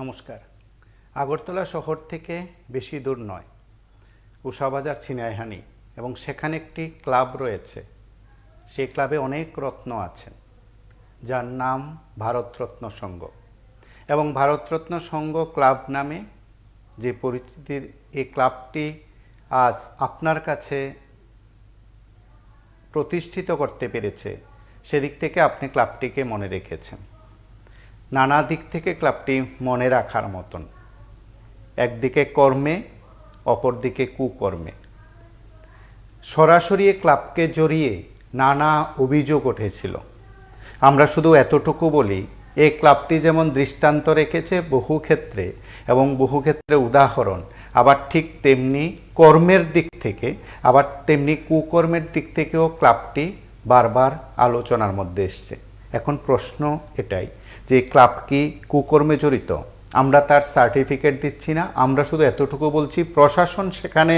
নমস্কার। আগরতলা শহর থেকে বেশি দূর নয়, উষাবাজার ছিনাইহানি, এবং সেখানে একটি ক্লাব রয়েছে। সেই ক্লাবে অনেক রত্ন আছেন, যার নাম ভারতরত্ন সংঘ। এবং ভারতরত্ন সংঘ ক্লাব নামে যে পরিচিতির এই ক্লাবটি আজ আপনার কাছে প্রতিষ্ঠিত করতে পেরেছে, সেদিক থেকে আপনি ক্লাবটিকে মনে রেখেছেন। নানা দিক থেকে ক্লাবটি মনে রাখার মতন, একদিকে কর্মে, অপরদিকে কুকর্মে। সরাসরি ক্লাবকে জড়িয়ে নানা অভিযোগ উঠেছিল। আমরা শুধু এতটুকু বলি, এই ক্লাবটি যেমন দৃষ্টান্ত রেখেছে বহু ক্ষেত্রে এবং বহু ক্ষেত্রে উদাহরণ, আবার ঠিক তেমনি কর্মের দিক থেকে, আবার তেমনি কুকর্মের দিক থেকেও ক্লাবটি বারবার আলোচনার মধ্যে এসছে। এখন প্রশ্ন এটাই যে ক্লাব কি কুকর্মে জড়িত? আমরা তার সার্টিফিকেট দিচ্ছি না, আমরা শুধু এতটুকু বলছি প্রশাসন সেখানে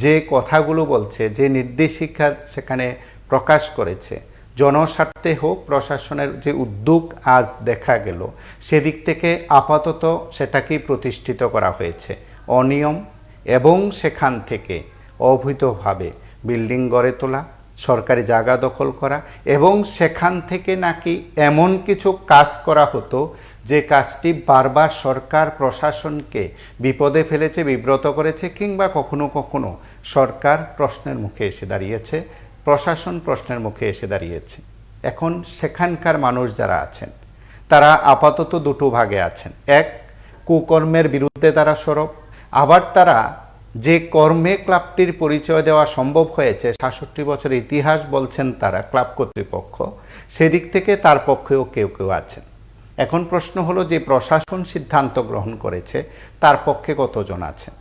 যে কথাগুলো বলছে, যে নির্দেশিকা সেখানে প্রকাশ করেছে, জনস্বার্থে হোক, প্রশাসনের যে উদ্যোগ আজ দেখা গেল, সেদিক থেকে আপাতত সেটাকেই প্রতিষ্ঠিত করা হয়েছে অনিয়ম, এবং সেখান থেকে অবৈধভাবে বিল্ডিং গড়ে তোলা, সরকারি জায়গা দখল করা, এবং সেখান থেকে নাকি এমন কিছু কাজ করা হতো যে কাজটি বারবার সরকার প্রশাসনকে বিপদে ফেলেছে, বিব্রত করেছে, কিংবা কখনো কখনো সরকার প্রশ্নের মুখে এসে দাঁড়িয়েছে, প্রশাসন প্রশ্নের মুখে এসে দাঁড়িয়েছে। এখন সেখানকার মানুষ যারা আছেন তারা আপাতত দুটো ভাগে আছেন। এক, কুকর্মের বিরুদ্ধে তারা সরব, আবার তারা যে কর্মে ক্লাবটির পরিচয় দেওয়া সম্ভব হয়েছে, ৬৭ বছরের ইতিহাস বলছেন তারা ক্লাব কর্তৃপক্ষ, সেদিক থেকে তার পক্ষেও কেউ কেউ আছেন। এখন প্রশ্ন হলো যে প্রশাসন সিদ্ধান্ত গ্রহণ করেছে, তার পক্ষে কতজন আছেন?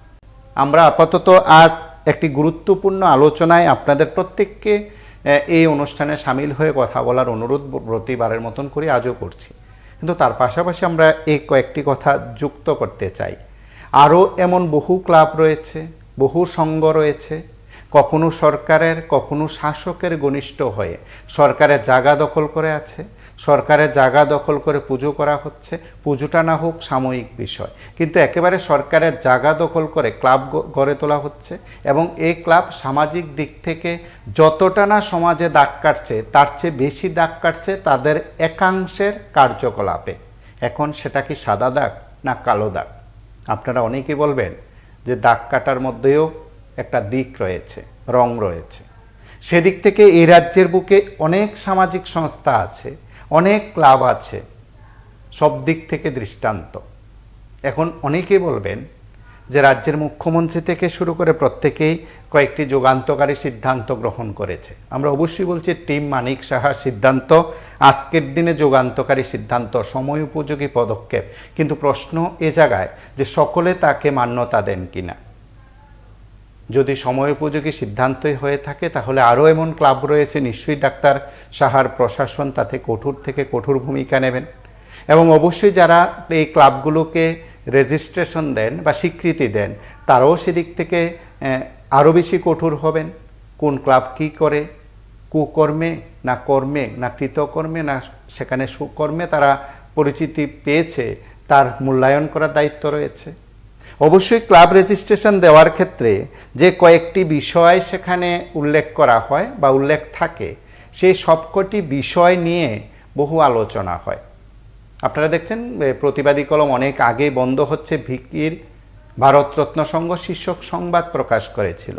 আমরা আপাতত আজ একটি গুরুত্বপূর্ণ আলোচনায় আপনাদের প্রত্যেককে এই অনুষ্ঠানে সামিল হয়ে কথা বলার অনুরোধ প্রতিবারের মতন করে আজও করছি। কিন্তু তার পাশাপাশি আমরা এই কয়েকটি কথা যুক্ত করতে চাই। আরও এমন বহু ক্লাব রয়েছে, বহু সংঘ রয়েছে, কখনো সরকারের, কখনো শাসকের ঘনিষ্ঠ হয়ে সরকারের জায়গা দখল করে আছে, সরকারের জায়গা দখল করে পুজো করা হচ্ছে। পুজোটা না হোক সাময়িক বিষয়, কিন্তু একেবারে সরকারের জায়গা দখল করে ক্লাব গড়ে তোলা হচ্ছে, এবং এই ক্লাব সামাজিক দিক থেকে যতটা না সমাজে দাগ কাটছে, তার চেয়ে বেশি দাগ কাটছে তাদের একাংশের কার্যকলাপে। এখন সেটা কি সাদা দাগ না কালো দাগ? আপনারা অনেকেই বলবেন যে দাগ কাটার মধ্যেও একটা দিক রয়েছে, রং রয়েছে। সেদিক থেকে এই রাজ্যের বুকে অনেক সামাজিক সংস্থা আছে, অনেক ক্লাব আছে, সব দিক থেকে দৃষ্টান্ত। এখন অনেকেই বলবেন যে রাজ্যের মুখ্যমন্ত্রী থেকে শুরু করে প্রত্যেকেই কয়েকটি যুগান্তকারী সিদ্ধান্ত গ্রহণ করেছে। আমরা অবশ্যই বলছি টিম মানিক সাহার সিদ্ধান্ত আজকের দিনে যুগান্তকারী সিদ্ধান্ত, সময় উপযোগী পদক্ষেপ। কিন্তু প্রশ্ন এ জায়গায় যে সকলে তাকে মান্যতা দেন কিনা। যদি সময় উপযোগী সিদ্ধান্তই হয়ে থাকে, তাহলে আরও এমন ক্লাব রয়েছে, নিশ্চয়ই ডাক্তার সাহার প্রশাসন তাতে কঠোর থেকে কঠোর ভূমিকা নেবেন। এবং অবশ্যই যারা এই ক্লাবগুলোকে রেজিস্ট্রেশন দেন বা স্বীকৃতি দেন, তারাও সেদিক থেকে আরও বেশি কঠোর হবেন। কোন ক্লাব কী করে, কুকর্মে না কর্মে না কৃতকর্মে না সেখানে সুকর্মে তারা পরিচিতি পেয়েছে, তার মূল্যায়ন করার দায়িত্ব রয়েছে। অবশ্যই ক্লাব রেজিস্ট্রেশন দেওয়ার ক্ষেত্রে যে কয়েকটি বিষয় সেখানে উল্লেখ করা হয় বা উল্লেখ থাকে, সেই সবকটি বিষয় নিয়ে বহু আলোচনা হয়। আপনারা দেখছেন প্রতিবাদী কলম অনেক আগে বন্ধ হচ্ছে, ভিকির ভারতরত্ন সংঘ শীর্ষক সংবাদ প্রকাশ করেছিল।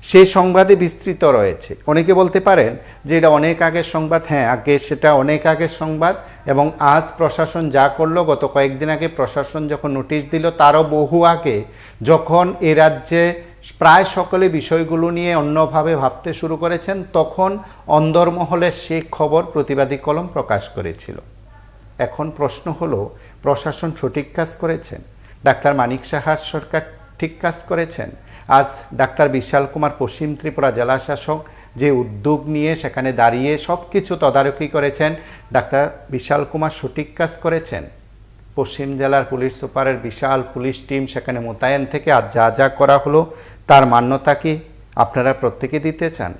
সেই সংবাদে বিস্তৃত রয়েছে। অনেকে বলতে পারেন যে এটা অনেক আগের সংবাদ। হ্যাঁ, আগে সেটা অনেক আগের সংবাদ, এবং আজ প্রশাসন যা করলো, গত কয়েকদিন আগে প্রশাসন যখন নোটিশ দিল, তারও বহু আগে যখন এ রাজ্যে প্রায় সকলে বিষয়গুলো নিয়ে অন্যভাবে ভাবতে শুরু করেছেন, তখন অন্দরমহলের সেই খবর প্রতিবাদী কলম প্রকাশ করেছিল। এখন প্রশ্ন হলো, প্রশাসন সঠিক কাজ করেছেন? ডাক্তার মানিক সাহার সরকার ঠিক কাজ করেছেন? আজ ডাক্তার বিশাল কুমার পশ্চিম ত্রিপুরা জেলা শাসক যে উদ্যোগ নিয়ে সেখানে দাঁড়িয়ে সব কিছু তদারকি করেছেন, ডাক্তার বিশাল কুমার সঠিক কাজ করেছেন? পশ্চিম জেলার পুলিশ সুপারের বিশাল পুলিশ টিম সেখানে মোতায়েন থেকে আজ যা যা করা হলো, তার মান্যতা কি আপনারা প্রত্যেকে দিতে চান?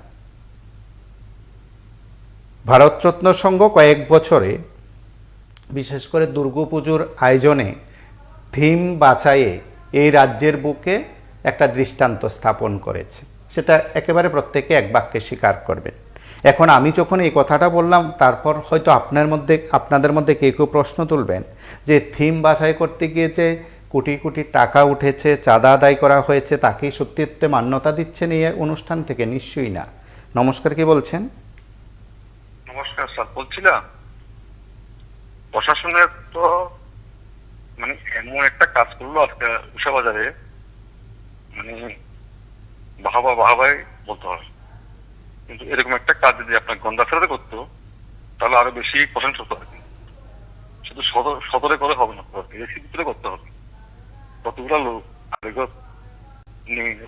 ভারতরত্ন সংঘ কয়েক বছরে, বিশেষ করে দুর্গাপুজোর আয়োজনে থিম বাছাইয়ে এই রাজ্যের বুকে একটা দৃষ্টান্ত স্থাপন করেছে, সেটা একেবারে প্রত্যেকে এক বাক্যে স্বীকার করবেন। এখন আমি যখন এই কথাটা বললাম, তারপর হয়তো আপনাদের মধ্যে কেউ কেউ প্রশ্ন তুলবেন যে থিম বাছাই করতে গিয়ে যে কোটি কোটি টাকা উঠেছে, চাঁদা আদায় করা হয়েছে, তাকেই সত্যিত্বে মান্যতা দিচ্ছেন এই অনুষ্ঠান থেকে? নিশ্চয়ই না। নমস্কার, কি বলছেন? নমস্কার স্যার, বলছিলাম প্রশাসনের তো মানে এমন একটা কাজ করলো আজকে উষা বাজারে, মানে বাহাবাই বলতে হয়। কিন্তু এরকম একটা কাজ যদি আপনার গন্ডাছড়াতে করতো তাহলে আরো বেশি প্রশংসা হতো। শুধু সদরে করে হবে না, এসির ভিতরে করতে হবে। কতগুলো লোক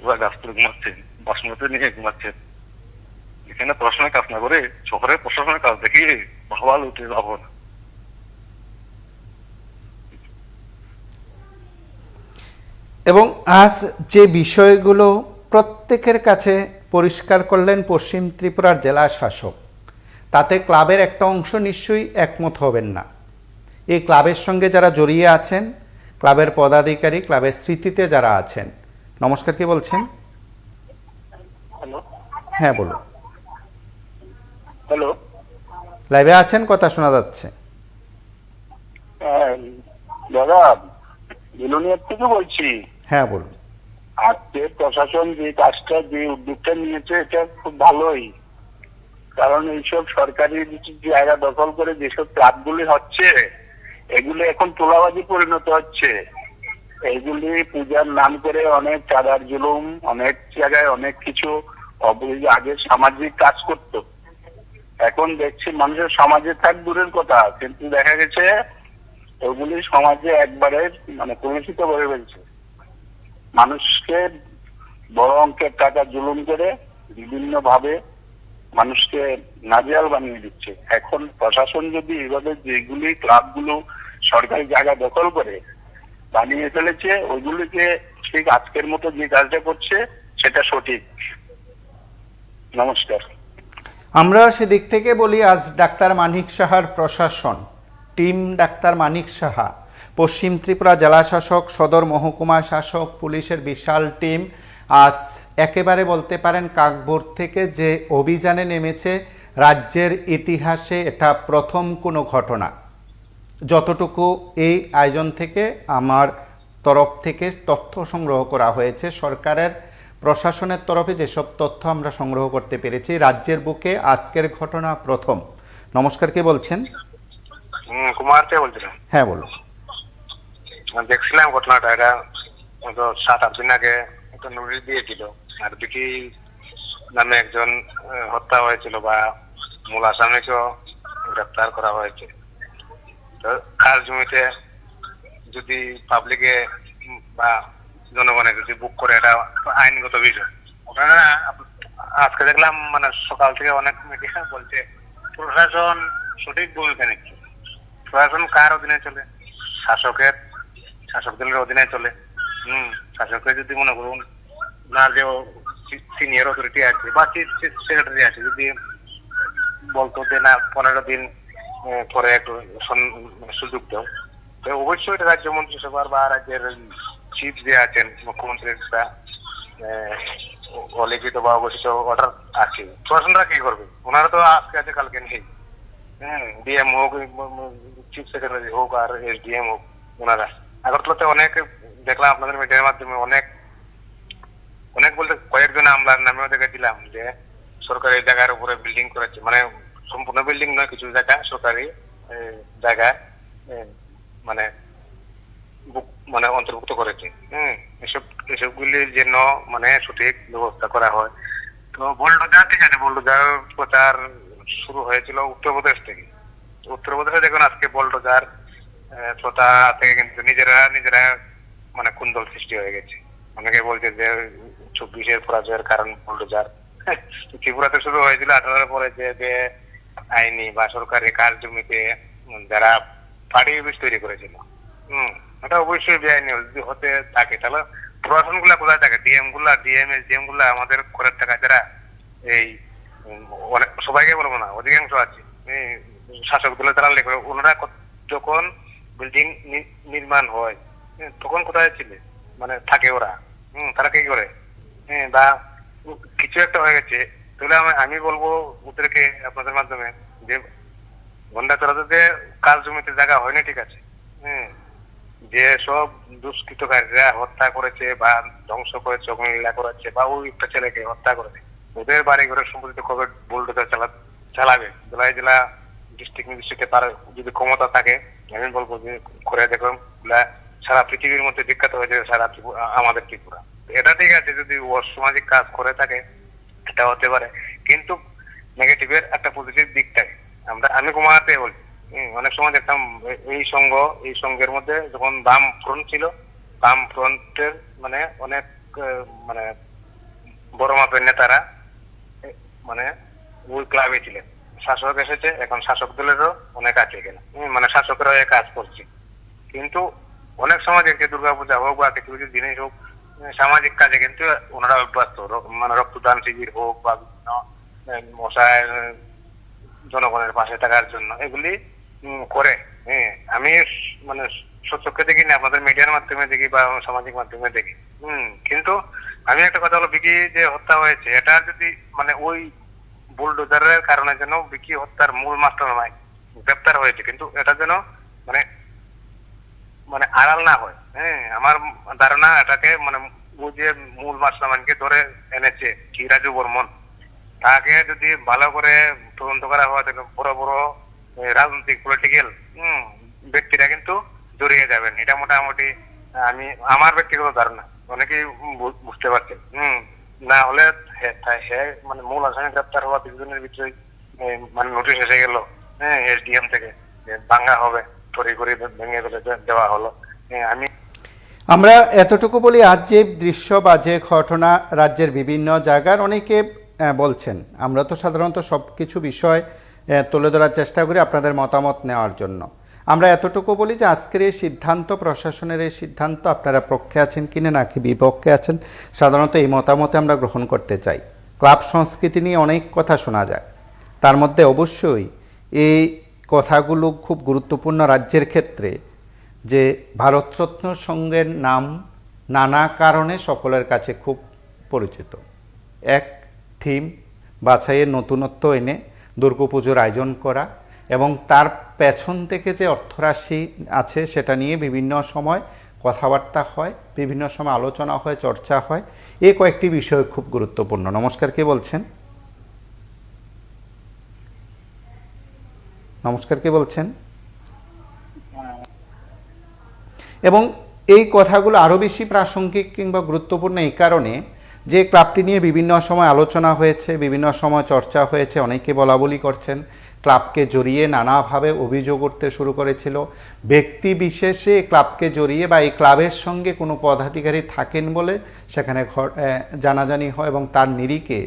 ওরা গাছ করে ঘুমাচ্ছেন, বাসমতি নিয়ে ঘুমাচ্ছেন। এখানে প্রশাসনের কাজ না করে শহরের প্রশাসনের কাজ দেখিয়ে ভালো উঠে লাভ না। এবং আজ যে বিষয়গুলো প্রত্যেকের কাছে পরিষ্কার করলেন পশ্চিম ত্রিপুরার জেলা শাসক, তাতে ক্লাবের একটা অংশ নিশ্চয়ই একমত হবেন না। এই ক্লাবের সঙ্গে যারা জড়িয়ে আছেন, ক্লাবের পদাধিকারী, ক্লাবের স্মৃতিতে যারা আছেন। নমস্কার, কি বলছেন? হ্যাঁ, বলুন। হ্যালো, লাইভে আছেন, কথা শোনা যাচ্ছে। দাদা বিলোনিয়ার থেকে বলছি। হ্যাঁ, বলুন। আজকে প্রশাসন যে কাজটা, যে উদ্যোগটা নিয়েছে, এটা খুব ভালোই। কারণ এইসব সরকারি জায়গা দখল করে যেসব ক্লাবগুলি হচ্ছে, এগুলি এখন তোলাবাজি পরিণত হচ্ছে। এইগুলি পূজার নাম করে অনেক চাঁদার জুলুম, অনেক জায়গায় অনেক কিছু আগে সামাজিক কাজ করত। এখন দেখছি মানুষের সমাজে থাক দূরের কথা, কিন্তু দেখা গেছে ওগুলি সমাজে একবারে মানে কলুষিত করে ফেলছে। মানুষকে বড় অঙ্কের টাকা জুলুম করে বিভিন্ন ভাবে মানুষকে নাজেহাল বানিয়ে দিচ্ছে। এখন প্রশাসন যদি এভাবে যেগুলি ক্লাবগুলো সরকারি জায়গা দখল করে বানিয়ে ফেলেছে, ওইগুলিকে ঠিক আজকের মতো যে কাজটা করছে সেটা সঠিক। নমস্কার। আমরা সেদিক থেকে বলি, আজ ডাক্তার মানিক সাহার প্রশাসন, টিম ডাক্তার মানিক সাহা, পশ্চিম ত্রিপুরা জেলা শাসক, সদর মহকুমা শাসক, পুলিশের বিশাল টিম আজ একেবারে বলতে পারেন কাকভোর থেকে যে অভিযানে নেমেছে, রাজ্যের ইতিহাসে এটা প্রথম কোনো ঘটনা। যতটুকু এই আয়োজন থেকে আমার তরফ থেকে তথ্য সংগ্রহ করা হয়েছে, সরকারের প্রশাসনের তরফে যেসব তথ্য আমরা সংগ্রহ করতে পেরেছি, রাজ্যের বুকে আজকের ঘটনা প্রথম। নমস্কার, কে বলছেন? কুমার কে বলছিলাম। হ্যাঁ, বলুন। দেখছিলাম ঘটনাটা, এটা 7-8 দিন আগে একটা নোটিশ দিয়েছিল, আর বিকি নামে একজন হত্যা হয়েছিল বা মূল আসামিকেও গ্রেপ্তার করা হয়েছে। তো খাস জমিতে যদি পাবলিকে বা জনগণে যদি বুক করে, এটা আইনগত বিষয়। ওখানে আজকে দেখলাম মানে সকাল থেকে অনেক মিডিয়া বলছে প্রশাসন সঠিক ভূমিকা নিচ্ছে। প্রশাসন কার অধীনে চলে? শাসক দলের অধীনে চলে। শাসকের যদি মনে করুন না যে সিনিয়র অথরিটি আছে বা চিফ সেক্রেটারি আছে, যদি বলতো যে না 15 দিন পরে একটু সুযোগ দাও, তো অবশ্যই রাজ্য মন্ত্রিসভার বা রাজ্যের চিফ যে আছেন, মুখ্যমন্ত্রীর একটা অলিখিত বা অঘোষিত অর্ডার আছে। প্রশাসনরা কি করবে? ওনারা তো আজকে আছে কালকে নেই। ডিএম হোক, চিফ সেক্রেটারি হোক আর এসডিএম হোক, ওনারা আগরতলাতে অনেক দেখলাম আপনাদের মিডিয়ার মাধ্যমে অনেক বলতে কয়েকজন আমলার নামেও দেখেছিলাম যে সরকারি জায়গার উপরে বিল্ডিং করেছে, মানে সম্পূর্ণ বিল্ডিং নয়, কিছু জায়গা সরকারি জায়গায় মানে মানে অন্তর্ভুক্ত করেছে। এসবগুলির জন্য মানে সঠিক ব্যবস্থা করা হয়। তো বোল্ডোজার, ঠিক আছে, বোল্ডোজার প্রচার শুরু হয়েছিল উত্তরপ্রদেশ থেকে। উত্তরপ্রদেশে দেখুন আজকে বোল্ডোজার প্রথা থেকে কিন্তু নিজেরা মানে কুন্দল সৃষ্টি হয়ে গেছে। অনেকে বলছে যে 24-এর পরাজয়ের কারণ বোল্ডোজার। ত্রিপুরাতে শুরু হয়েছিল 18-এর পরে যে আইনি বা সরকারি কাজ জমিতে যারা পার্টি অফিস তৈরি করেছিল, ওটা অবশ্যই বেআইনি যদি হতে থাকে, তাহলে প্রশাসন গুলা কোথায় থাকে? ডিএম গুলা আমাদের করের টাকা যারা এই সবাইকে বলবো না, অধিকাংশ আছে শাসক দলের তারা লেখে, ওনারা যখন বিল্ডিং নির্মাণ হয় তখন কোথায় ছিলে, মানে থাকে ওরা, তারা কি করে, বা কিছু একটা হয়ে গেছে, তাহলে আমি বলবো ওদেরকে আপনাদের মাধ্যমে যে গন্ডা চড়াতে কাজ জমিতে জায়গা হয়নি, ঠিক আছে, যে সব দুষ্কৃতকারীরা হত্যা করেছে বা ধ্বংস করেছে, অগ্নিলীলা করেছে, বা ওই একটা ছেলেকে হত্যা করেছে, ওদের বাড়ি ঘরের সম্পত্তি কবে বুলডোজার চালাবে, জেলায় জেলা ডিস্ট্রিক্ট ম্যাজিস্ট্রেটে তার যদি ক্ষমতা থাকে, আমি বলবো যে করে দেখুন, সারা পৃথিবীর মধ্যে বিখ্যাত হয়ে যাবে সারা আমাদের ত্রিপুরা। এটা ঠিক আছে যদি অসামাজিক কাজ করে থাকে, এটা হতে পারে, কিন্তু নেগেটিভের একটা পজিটিভ দিক থাকে। আমি কমাতে বলি, অনেক সময় দেখতাম এই সঙ্গের মধ্যে যখন বাম ফ্রন্ট ছিল, বাম ফ্রন্টের মানে অনেক মানে বড় মাপের নেতারা মানে ওই ক্লাবে ছিলেন। শাসক এসেছে, এখন শাসক দলেরও অনেক আছে এখানে, মানে শাসকেরা কাজ করছে, কিন্তু অনেক সময় দেখছে দুর্গাপূজা হোক বা কিছু কিছু জিনিস হোক, সামাজিক কাজে কিন্তু ওনারা অভ্যস্ত, মানে রক্তদান শিবির হোক বা মশায় জনগণের পাশে থাকার জন্য এগুলি করে। আমি মানে সচক্ষে দেখি না, আপনাদের মিডিয়ার মাধ্যমে দেখি বা সামাজিক মাধ্যমে দেখি। কিন্তু আমি একটা কথা বলো, বিকি যে হত্যা হয়েছে এটা যদি মানে ওই বুলডোজারের কারণে যেন বিকি হত্যার মূল মাস্টার নয় গ্রেপ্তার হয়েছে, কিন্তু এটা যেন মানে মানে আড়াল না হয়। আমার ধারণা এটাকে মানে ও যে মূল মাস্টারমাইন্ডকে ধরে এনেছে কি রাজু বর্মন, তাকে যদি ভালো করে তদন্ত করা হয় তাহলে বড় বড় রাজনৈতিক পলিটিক্যাল ব্যক্তিরা কিন্তু জড়িয়ে যাবেন। এটা মোটামুটি আমার ব্যক্তিগত ধারণা, অনেকেই বুঝতে পারছেন। না হলে মানে মূল আসামি গ্রেপ্তার হওয়া কিছুদিনের ভিতরে মানে নোটিশ এসে গেল এসডিএম থেকে যে ভাঙা হবে, তড়িঘড়ি ভেঙে ফেলে দেওয়া হলো। আমরা এতটুকু বলি, আজ যে দৃশ্য বা যে ঘটনা রাজ্যের বিভিন্ন জায়গার অনেকে বলছেন, আমরা তো সাধারণত সব কিছু বিষয় তুলে ধরার চেষ্টা করি আপনাদের মতামত নেওয়ার জন্য। আমরা এতটুকু বলি যে আজকের এই সিদ্ধান্ত, প্রশাসনের এই সিদ্ধান্ত আপনারা পক্ষে আছেন কিনা নাকি বিপক্ষে আছেন, সাধারণত এই মতামতে আমরা গ্রহণ করতে চাই। ক্লাব সংস্কৃতি নিয়ে অনেক কথা শোনা যায়, তার মধ্যে অবশ্যই এই কথাগুলো খুব গুরুত্বপূর্ণ রাজ্যের ক্ষেত্রে, যে ভারতরত্ন সংঘের নাম নানা কারণে সকলের কাছে খুব পরিচিত। এক থিম বাছাইয়ের নতুনত্ব এনে দুর্গাপুজোর আয়োজন করা এবং তার পেছন থেকে যে অর্থরাশি আছে সেটা নিয়ে বিভিন্ন সময় কথাবার্তা হয়, বিভিন্ন সময় আলোচনা হয়, চর্চা হয়। এই কয়েকটি বিষয় খুব গুরুত্বপূর্ণ। নমস্কার, কে বলছেন? নমস্কার, কে বলছেন? এবং এই কথাগুলো আরও বেশি প্রাসঙ্গিক কিংবা গুরুত্বপূর্ণ এই কারণে যে ক্লাবটি নিয়ে বিভিন্ন সময় আলোচনা হয়েছে, বিভিন্ন সময় চর্চা হয়েছে, অনেকে বলাবলি করছেন ক্লাবকে জড়িয়ে নানাভাবে অভিযোগ উঠতে শুরু করেছিল। ব্যক্তি বিশেষে ক্লাবকে জড়িয়ে বা এই ক্লাবের সঙ্গে কোনো পদাধিকারী থাকেন বলে সেখানে জানাজানি হয় এবং তার নিরিখে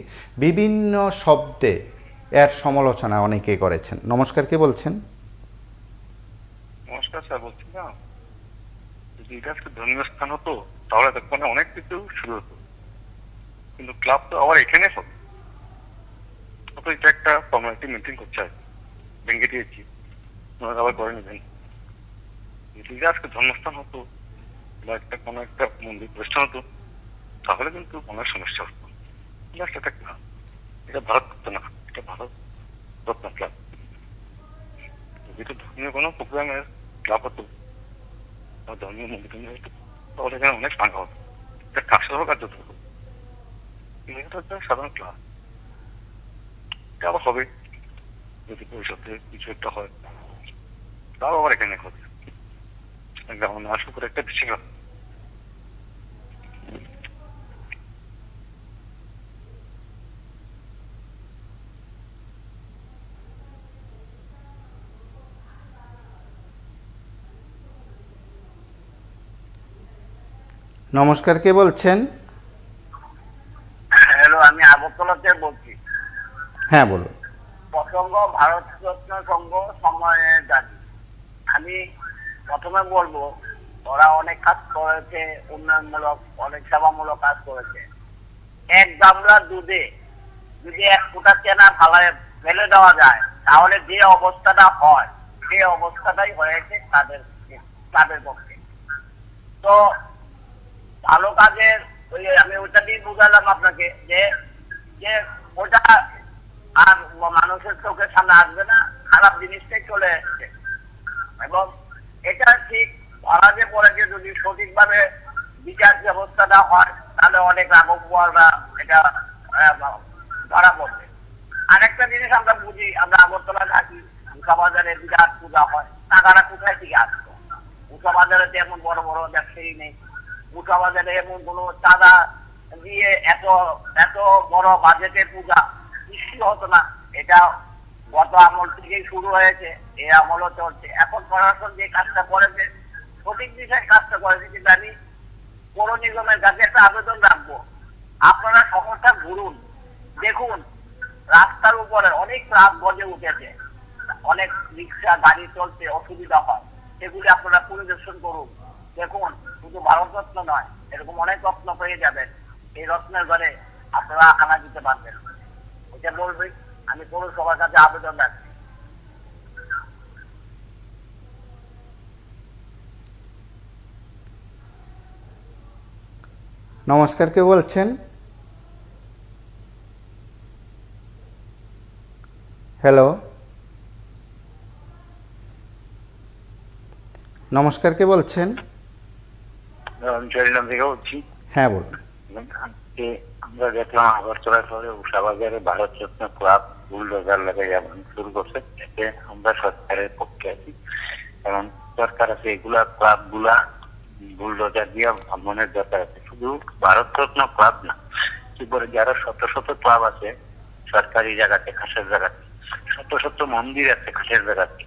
বিভিন্ন শব্দে এর সমালোচনা অনেকেই করেছেন। নমস্কার, কে বলছেন? নমস্কার স্যার, বলছি না যদি এটা একটা ধর্মীয় স্থান হতো তাহলে তখন অনেক কিছু শুরু হতো, কিন্তু ক্লাব তো আবার এখানে হবে, তো এটা একটা ফর্মালিটি মেনটেন করছে আর ভেঙে দিয়েছি, আবার করে নেবেন। যদি আজকে ধর্মস্থান হতো বা একটা কোনো একটা মন্দির প্রতিষ্ঠান হতো তাহলে কিন্তু অনেক সমস্যা হতো। এটা ক্লাব, এটা ভারত না, এটা ভারত রত্ন ক্লাব। যেটা ধর্মীয় কোনো প্রোগ্রামের ক্লাব হতো বা ধর্মীয় মন্দির হতো তাহলে এখানে অনেক ভাঙা হতো, এটা কাজটা হোক আর যত হোক, এটা হচ্ছে সাধারণ ক্লাব। এটা আবার হবে যদি ভবিষ্যতে কিছু একটা হয়, তাও আবার এখানে হবে গ্রাম আসবো করে একটা বেশি হবে। নমস্কার, কে বলছেন? হ্যালো, আমি আগরতলাতে বলছি। হ্যাঁ, বলুন। প্রসঙ্গ ভারত রত্ন সংঘ সময়ের দাবি। আমি প্রথমে বলবো ওরা অনেক কাজ করেছে, উন্নয়নমূলক অনেক সেবামূলক কাজ করেছে। এক গামলা দুধে যদি এক ফুটা চেনা ফালায় ফেলে দেওয়া যায় তাহলে যে অবস্থাটা হয় সেই অবস্থাটাই হয়েছে তাদের পক্ষে। তো ভালো কাজের ওই আমি ওইটা দিয়ে বুঝালাম আপনাকে যে যে ওটা আর মানুষের চোখের সামনে আসবে না, খারাপ জিনিসটাই চলে এসছে। এবং এটা ঠিক ধরা যে পড়েছে, যদি সঠিকভাবে বিচার ব্যবস্থাটা হয় তাহলে অনেক রাঘবরা এটা ধরা পড়বে। আরেকটা জিনিস আমরা বুঝি, আমরা আগরতলা থাকি, উষা বাজারে বিরাট পূজা হয়, টাকাটা কোথায় থেকে আসতো? উষা বাজারে তো এমন বড় বড় ব্যবসায়ী নেই, উষা বাজারে এমন কোনো চাঁদা দিয়ে এত এত বড় বাজেটের পূজা নিশ্চয় হতো না। এটা গত আমল থেকেই শুরু হয়েছে, এই আমলও চলছে। এখন প্রশাসন যে কাজটা করেছে সঠিক দিশায় কাজটা করেছে, কিন্তু আমি পৌর নিগমের কাছে একটা আবেদন রাখবো, আপনারা সমস্যা ঘুরুন, দেখুন রাস্তার উপরে অনেক রাত গজে উঠেছে, অনেক রিক্সা গাড়ি চলতে অসুবিধা হয়, সেগুলি আপনারা পরিদর্শন করুন, দেখুন। শুধু ভারতরত্ন নয়, এরকম অনেক রত্ন পেয়ে যাবেন, এই রত্নের ঘরে আপনারা আনা দিতে পারবেন। এটা বলবি, আমি পৌরসভার কাছে আবেদন রাখছি। নমস্কার, কে বলছেন? হ্যালো, নমস্কার, কে বলছেন? আমি চরিলাম থেকে বলছি। হ্যাঁ, বলুন। আজকে আমরা দেখলাম আগরতলা শহরে উষা বাজারে ভারতরত্ন ক্লাব বুলডোজার লাগাইয়া শুরু করছে। এতে আমরা সরকারের পক্ষে আছি, কারণ সরকার আছে এগুলা ক্লাব গুলা বুলডোজার দিয়া ভ্রমণের দরকার আছে। শুধু ভারতরত্ন ক্লাব না, ত্রিপুরা যারা শত শত ক্লাব আছে সরকারি জায়গাতে, খাসের জায়গাতে, শত শত মন্দির আছে খাসের জায়গাতে,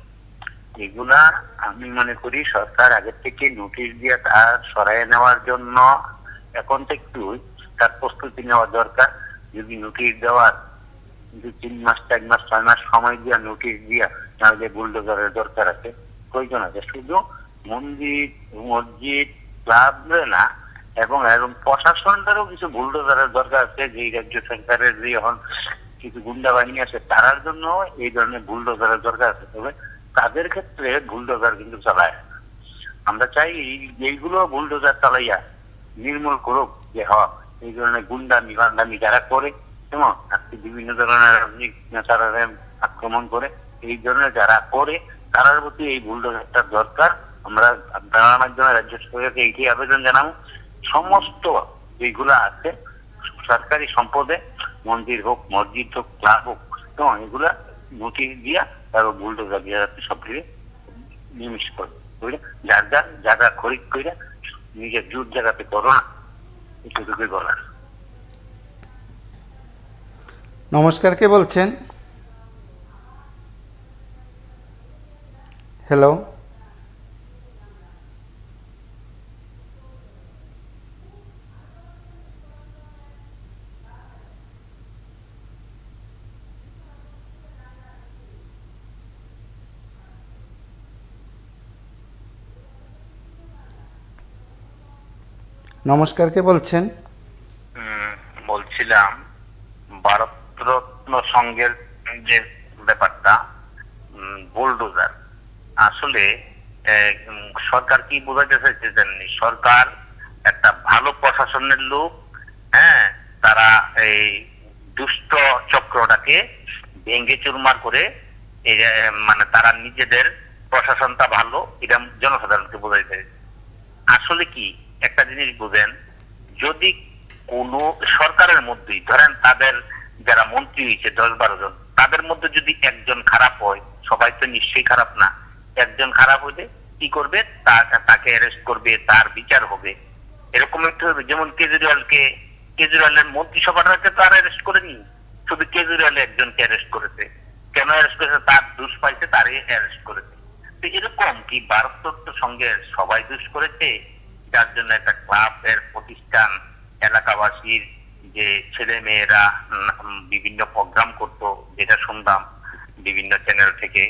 এগুলা আমি মনে করি সরকার আগের থেকে নোটিশ দিয়ে তা সরাই নেওয়ার জন্য এখন তো একটু তার প্রস্তুতি নেওয়া দরকার। যদি নোটিশ দেওয়ার 2-3 মাস 4 মাস 6 মাস সময় দিয়া নোটিশ দিয়া তাহলে বুলডোজারের দরকার আছে, প্রয়োজন আছে। শুধু মন্দির মসজিদ ক্লাব না, এবং এরকম প্রশাসনটারও কিছু বুলডোজারের দরকার আছে। যে রাজ্য সরকারের যে এখন কিছু গুন্ডা বাহিনী আছে তার জন্য এই ধরনের বুলডোজারের দরকার আছে। তবে তাদের ক্ষেত্রে বুলডোজার কিন্তু চালায় না। আমরা চাই এইগুলো বুলডোজার চালাইয়া নির্মূল করুক, যে এই ধরনের গুন্ডা নিবান্দামি যারা করে, এবং আজকে বিভিন্ন ধরনের রাজনৈতিক নেতারা আক্রমণ করে, এই ধরনের যারা করে তার প্রতি এই বুলডোজারটা দরকার। আমরা আপনার মাধ্যমে রাজ্য সরকারকে এইটি আবেদন জানাবো, সমস্ত যেগুলো আছে সরকারি সম্পদে, মন্দির হোক, মসজিদ হোক, ক্লাব হোক, এবং এগুলা নোটিশ দিয়া তারপর বুলডোজার দিয়া সব দিয়ে নিমিশ করে, বুঝলে, যার যার জায়গা খরিদ করে নিজের জুট জায়গাতে করো না, এটুকুই বলার। নমস্কার, কে বলছেন? হ্যালো, নমস্কার, কে বলছেন? বলছিলাম ভারতরত্ন সংঘের যে ব্যাপারটা, বুলডোজার, আসলে সরকার কি বোঝাতে চাইছে জানেন? সরকার একটা ভালো প্রশাসনের লোক, হ্যাঁ, তারা এই দুষ্ট চক্রটাকে ভেঙ্গে চুরমার করে মানে তারা নিজেদের প্রশাসনটা ভালো, এটা জনসাধারণকে বোঝাইতে। আসলে কি একটা জিনিস বুঝেন, যদি কোন সরকারের মধ্যেই ধরেন তাদের যারা মন্ত্রী হয়েছে 10-12 জন, তাদের মধ্যে যদি একজন খারাপ হয়, সবাই তো নিশ্চয়ই খারাপ না, একজন খারাপ হইলে কি করবে? তাকে অ্যারেস্ট করবে, তার বিচার হবে। এরকম একটু হবে। যেমন কেজরিওয়ালের মন্ত্রিসভাটাকে তো আর অ্যারেস্ট করেনি, শুধু কেজরিওয়াল একজনকে অ্যারেস্ট করেছে। কেন অ্যারেস্ট করেছে? তার দোষ পাইছে, তারই অ্যারেস্ট করেছে। তো এরকম কি ভারতরত্ন সংঘের সবাই দোষ করেছে, যার জন্য একটা ক্লাবের প্রতিষ্ঠান, এলাকাবাসীর যে ছেলে মেয়েরা বিভিন্ন প্রোগ্রাম করত, যেটা শুনলাম বিভিন্ন চ্যানেল থেকে,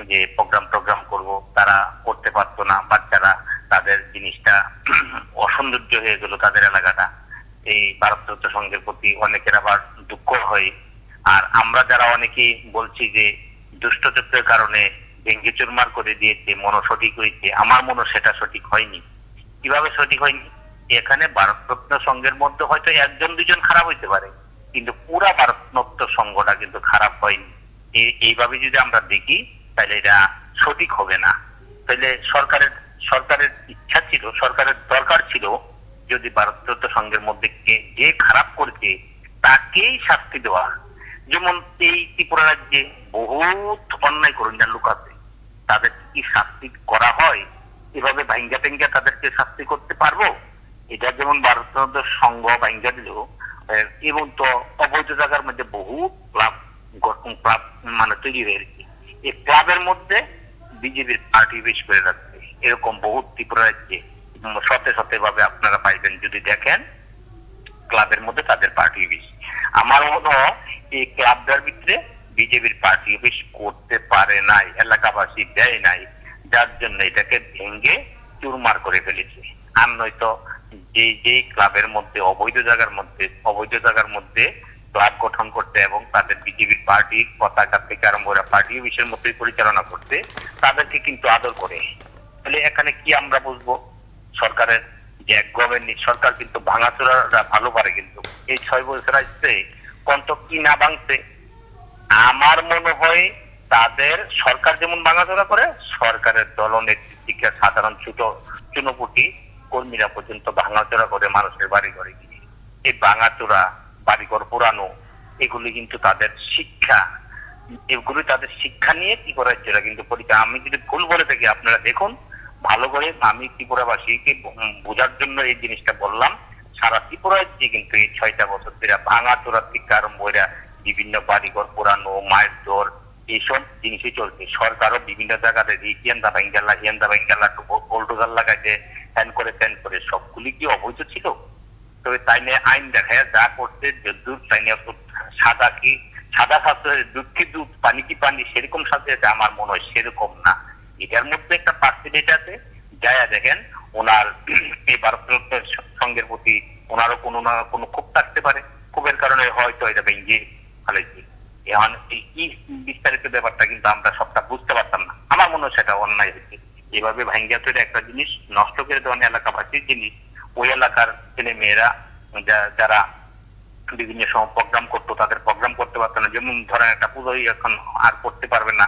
যে প্রোগ্রাম করব, তারা করতে পারতো না, বাচ্চারা, তাদের জিনিসটা অসৌন্দর্য হয়ে গেল তাদের এলাকাটা। এই ভারতরত্ন সংঘের প্রতি অনেকের আবার দুঃখ হয়। আর আমরা যারা অনেকেই বলছি যে দুষ্টচক্রের কারণে ভেঙ্গে চুরমার করে দিয়েছে, মনো সঠিক হয়েছে, আমার মনে সেটা সঠিক হয়নি। কিভাবে সঠিক হয়নি? এখানে ভারতরত্ন সংঘের মধ্যে হয়তো একজন দুজন খারাপ হইতে পারে, কিন্তু পুরা ভারতরত্ন সংঘটা কিন্তু খারাপ হয়নি। এইভাবে যদি আমরা দেখি তাহলে এটা সঠিক হবে না। তাহলে সরকারের ইচ্ছা ছিল, সরকারের দরকার ছিল যদি ভারতরত্ন সংঘের মধ্যে যে খারাপ করছে তাকেই শাস্তি দেওয়া। যেমন এই ত্রিপুরা রাজ্যে বহুত অন্যায় করুণার লোক আছে, তাদের কি শাস্তি করা হয়? এভাবে ভাঙ্গা টেঙ্গা তাদেরকে শাস্তি করতে পারবো? এটা যেমন ভারতরত্ন সংঘ ভাঙ্গা দিল, এবং তো অবৈধ জায়গার মধ্যে বহু ক্লাব মানে তৈরি হয়েছে। এই ক্লাবের মধ্যে বিজেপির পার্টি বেশ করে রাখছে, এরকম বহুত ত্রিপুরা রাজ্যে শতে শতে ভাবে আপনারা পাইবেন যদি দেখেন ক্লাবের মধ্যে তাদের পার্টি বেশি। আমার মনে হয় এই ক্লাবটার ভিতরে বিজেপির পার্টি বেশ করতে পারে নাই, এলাকাবাসী দেয় নাই, যার জন্য এটাকে ভেঙ্গে চুরমার করে ফেলেছে। আর নয়তো যে ক্লাবের মধ্যে অবৈধ জায়গার মধ্যে ক্লাব গঠন করতে এবং তাদের বিজেপির পার্টির পতাকা থেকে আরম্ভ করে পার্টি অফিসের মধ্যে পরিচালনা করতে তাদেরকে কিন্তু আদর করে। তাহলে এখানে কি আমরা বুঝবো? সরকারের যে এক গভর্নমেন্ট সরকার কিন্তু ভাঙাচোরা ভালো পারে, কিন্তু এই 6 বছর আসছে কত কি না ভাঙছে। আমার মনে হয় তাদের সরকার যেমন ভাঙাচোরা করে, সরকারের দলনেত্রী সাধারণ চুনোপুটি কর্মীরা পর্যন্ত ভাঙাচোরা করে মানুষের বাড়ি ঘরে গিয়ে। এই ভাঙাচোরা, বাড়িঘর পুরানো, এগুলি কিন্তু তাদের শিক্ষা, এগুলি তাদের শিক্ষা নিয়ে ত্রিপুরা রাজ্যরা কিন্তু পরীক্ষা। আমি যদি ভুল বলে থাকি আপনারা দেখুন ভালো করে, আমি ত্রিপুরাবাসীকে বোঝার জন্য এই জিনিসটা বললাম। সারা ত্রিপুরা রাজ্যে কিন্তু এই 6টা বছর ধরে ভাঙাচোরা থেকে আরম্ভ করে বিভিন্ন বাড়িঘর পুরানো, মায়ের দর, এইসব জিনিসই চলছে। সরকারও বিভিন্ন জায়গাতে হিয়ান্দা ভাঙ্গালা বোল্ডোজার লাগাইছে, হ্যান করে ত্যান করে, সবগুলি কি অবৈধ ছিল? তবে তাই নিয়ে আইন দেখায় যা করছে, দুধ তাই নিয়ে সাদা শাস্তি, দুধ কি দুধ, পানি কি পানি, সেরকম শাস্তি আছে। আমার মনে হয় সেরকম না, এটার মধ্যে একটা পার্সেন্টেজ আছে। যায়া দেখেন ওনার এই ভারতরত্নের সঙ্গের প্রতি ওনারও কোনো না কোনো ক্ষোভ থাকতে পারে, ক্ষোভের কারণে হয়তো এটা ভেঙে ফেলেছি। এখন এই বিস্তারিত ব্যাপারটা কিন্তু আমরা সবটা বুঝতে পারতাম না। আমার মনে হয় সেটা অন্যায় হচ্ছে। এভাবে ভাঙ্গিয়া তৈরি একটা জিনিস নষ্ট করে দেওয়া এলাকাবাসীর জিনিস, ওই এলাকার ছেলে মেয়েরা যারা বিভিন্ন সময় প্রোগ্রাম করতো তাদের প্রোগ্রাম করতে পারতো না। যেমন ধরেন একটা পুজোই এখন আর করতে পারবে না।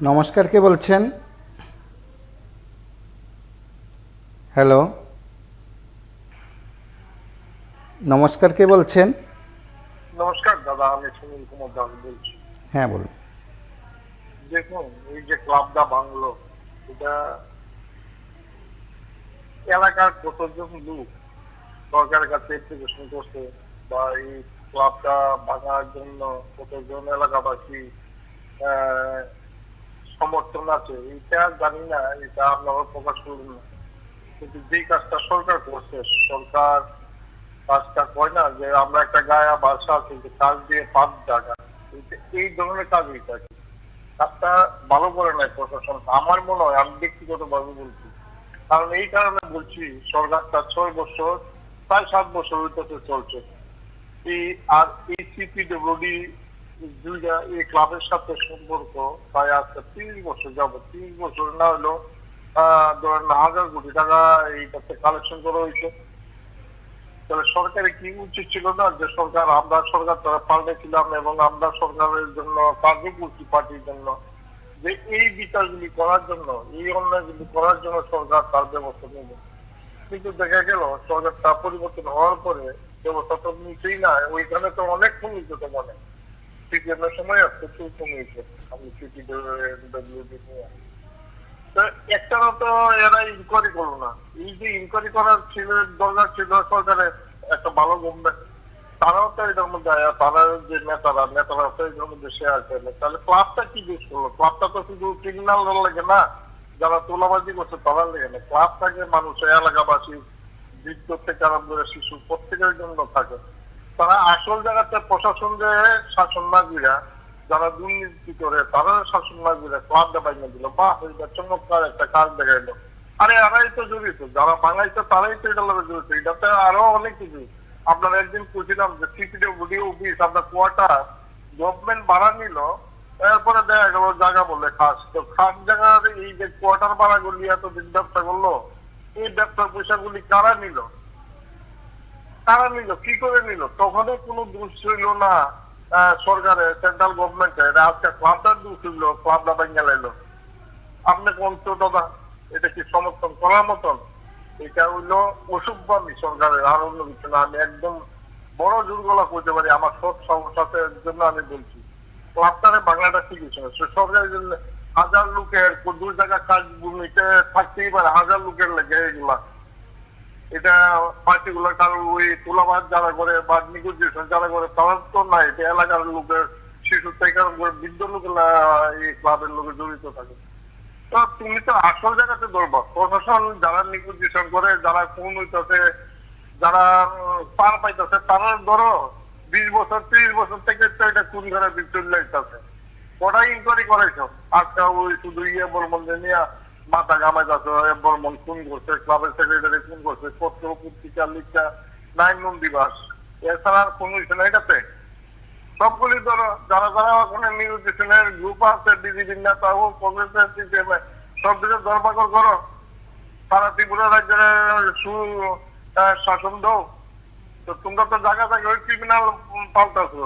নমস্কার, কে বলছেন? হ্যালো, নমস্কার, কে বলছেন? নমস্কার দাদা, আমি সুনীল কুমার দাস বলছি। হ্যাঁ বলুন। দেখুন, এই যে ক্লাবটা ভাঙলো, এটা এলাকার কতজন লোক সরকারের কাছে অ্যাপ্লিকেশন করছে, বা এই ক্লাবটা ভাঙার জন্য কতজন এলাকাবাসী সমর্থন আছে, এটা জানি না, এটা আপনারা প্রকাশ করুন না। কিন্তু যে কাজটা সরকার করছে, সরকার কাজটা কয় না যে আমরা একটা গায়া ভাষা আছে যে কাজ দিয়ে 5 টাকা, এই ধরনের কাজ হইতে আছে। কাজটা ভালো করে নাই প্রশাসন, আমার মনে হয়, আমি ব্যক্তিগতভাবে বলছি। কারণ এই কারণে বলছি, সরকারটা 6 বছর, প্রায় 7 বছর হইতে চলছে। আর এই সিপিডব্লিউডি দুইটা এই ক্লাবের সাথে সম্পর্ক প্রায় আজকে 30 বছর যাবো। 30 বছর না হলেও ধরেন 1000 কোটি টাকা এইটাতে কালেকশন করা হয়েছে। তাহলে সরকারের কি উচিত ছিল না যে আমরা সরকার তারা পাল্টেছিলাম এবং আমরা সরকারের জন্য কাজও করছি পার্টির জন্য, যে এই বিচারগুলি করার জন্য, এই অন্যায়গুলি করার জন্য সরকার তার ব্যবস্থা নেবে। কিন্তু দেখা গেল সরকারটা পরিবর্তন হওয়ার পরে ব্যবস্থা তো নিচ্ছেই না। ওইখানে তো অনেক কমিয়েছে, তো মনে সিপিএমের সময় প্রচুর কমিয়েছে। আমি সিপিডব্লিউডি নিয়ে একটা তো এরা ইনকোয়ারি করলো না। এই যে ইনকোয়ারি করার ছিল দরকার ছিল সরকারের একটা ভালো গভর্নমেন্ট, তারাও তো এটার মধ্যে, তারা যে নেতারা তো এটার মধ্যে শেয়ার করলো। তাহলে ক্লাবটা কি বেশ করলো? ক্লাবটা তো শুধু ক্রিমিনাল লাগে না, যারা তোলাবাজি করছে তারা লেগে না। ক্লাবটাকে মানুষের, এলাকাবাসী, বৃদ্ধ থেকে আরম্ভ করে শিশু প্রত্যেকের জন্য থাকে। তারা আসল জায়গাতে প্রশাসন যে শাসন না দিরা, যারা দুর্নীতি করে তারা শাসন না দিরা ক্লাবটা বাইনে দিল, বা চমৎকার একটা কাজ দেখাইলো। আরে এরাই তো জড়িত, যারা বাঙাইছে তারাই তো এটা জড়িত। এটাতে আরো অনেক কিছু। আপনার একদিন বলছিলাম যে সিপিডব্লিউডি অফিস, আপনার কোয়ার্টার গভর্নমেন্ট ভাড়া নিল এরপরে দেখা গেল জায়গা বললে খাস, তো খাস জায়গার এই যে কোয়ার্টার ভাড়া গুলি এতদিন ব্যবসা করলো, এই ব্যবসার পয়সাগুলি কারা নিল? কারা নিল, কি করে নিল? তখন কোনো দোষ ছিল না সরকারের, সেন্ট্রাল গভর্নমেন্টের। আজকে ক্লাবটার দোষ ছিল, ক্লাবটা ভেঙে লাইলো। আপনি কোন তো দাদা, এটা কি সমর্থন করার মতন? এটা হইলো অসুভবামী সরকারের, আর অন্য কিছু না। আমি একদম বড় জোর গলা করতে পারি, আমার সব সমস্যার জন্য আমি বলছি ক্লাবটারে বাংলাটা শিখেছে সরকারের জন্য। হাজার লোকের দু জায়গা কাজ ভূমিতে থাকতেই পারে, হাজার লোকের লেগে এগুলা। এটা পার্টিকুলার কারণ ওই তোলাবাদ যারা করে বা নেগোসিয়েশন যারা করে তারা তো না, এটা এলাকার লোকের শিশু থেকে বৃদ্ধ লোকেরা এই ক্লাবের লোকে জড়িত থাকে। তো তুমি তো আসল জায়গাতে ধরবা, প্রশাসন যারা নেগোসিয়েশন করে, যারা কোন হইতেছে, যারা পার পাইতেছে, তারা ধরো 20 বছর 30 বছর থেকে তো এটা কোন ঘরে চলে যাইতেছে। কটা ইনকোয়ারি করেছো? আজকে ওই শুধু বলবন্ধে নিয়ে মাথা ঘামাই যাচ্ছে, বলবন খুন করছে, ক্লাবের সেক্রেটারি খুন করছে, পত্র পত্রিকা লিখা 9 নুন দিবস, এছাড়া আর কোন হয়েছে না এটাতে। সবগুলি ধরো যারা যারা ওখানে নিউট্রিশনের গ্রুপ আছে, বিজেপির নেতা হোক, কংগ্রেসের সিপিএম, সব কিছু ধরপাকড় করো, সারা ত্রিপুরা রাজ্যের শাসন দাও। তো তোমরা তো জায়গা জায়গা ওই ক্রিমিনাল পাল্টাছো।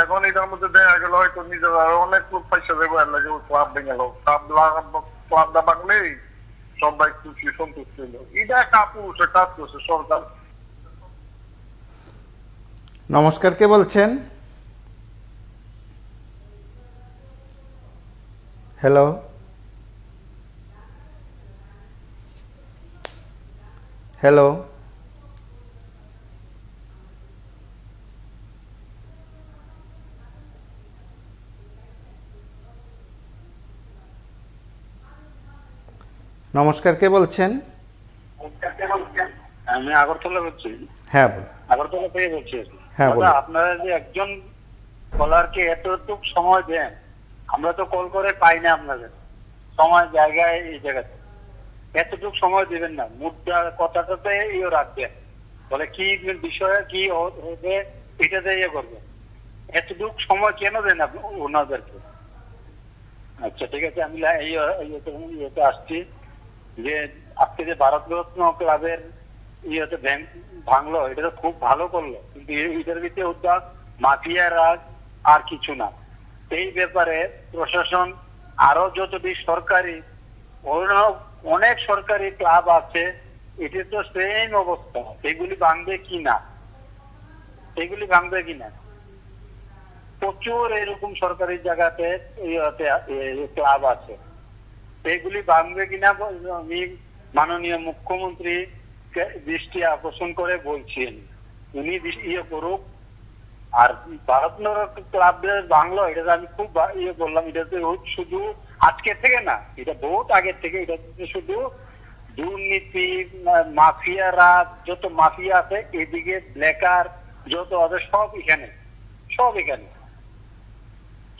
এখন এটার মধ্যে দেখা গেল হয়তো নিজেরা অনেক লোক পয়সা দেবো, এর লাগে ক্লাব ভেঙে গেল। ক্লাবটা ভাঙলেই সবাই খুশি সন্তুষ্ট হইল। এটা কাপুরুষে কাজ করছে সরকার। নমস্কার, কে বলছেন? হ্যালো, হ্যালো, নমস্কার, কে বলছেন? আমি আগরতলা বলছি। হ্যাঁ বল। আগরতলা থেকে বলছি। হ্যাঁ বলুন। আপনারা যে একজন কলারকে এতটুকু সময় দেন, আমরা তো কল করে পাই না আপনাদের সময় জায়গায়, এই জায়গাতে এতটুকু সময় দিবেন না, মুদ্রা কথাটাতে ইয়ে রাখবেন, বলে কি বিষয়ে কি হবে এটাতে ইয়ে করবেন। এতটুকু সময় কেন দেন আপনি ওনাদেরকে? আচ্ছা ঠিক আছে, আমি ইয়েতে আসছি যে আজকে যে ভারতরত্ন ক্লাবের ইয়েতে ভাঙলো, এটা তো খুব ভালো করলো, কিন্তু এটার ভিতরে উদ্যোগ মাফিয়া রাজ আর কিছু না। এই ব্যাপারে প্রশাসন আরো যতটি সরকারি অনেক সরকারি ক্লাব আছে, এটা তো সেম অবস্থা, এগুলি ভাঙবে কিনা, এগুলি ভাঙবে কিনা। প্রচুর এরকম সরকারি জায়গাতে ক্লাব আছে, এগুলি ভাঙবে কিনা আমি মাননীয় মুখ্যমন্ত্রী দৃষ্টি আকর্ষণ করে বলছেন, উনি ইয়ে করুক। আর ভারতরত্ন ক্লাবের বাংলা, এটা আমি খুব ইয়ে বললাম, এটা শুধু আজকে থেকে না, এটা বহুত আগের থেকে। এটা শুধু দুর্নীতি, মাফিয়ারা, যত মাফিয়া আছে এদিকে, ব্ল্যাকার যত আছে সব এখানে, সব এখানে,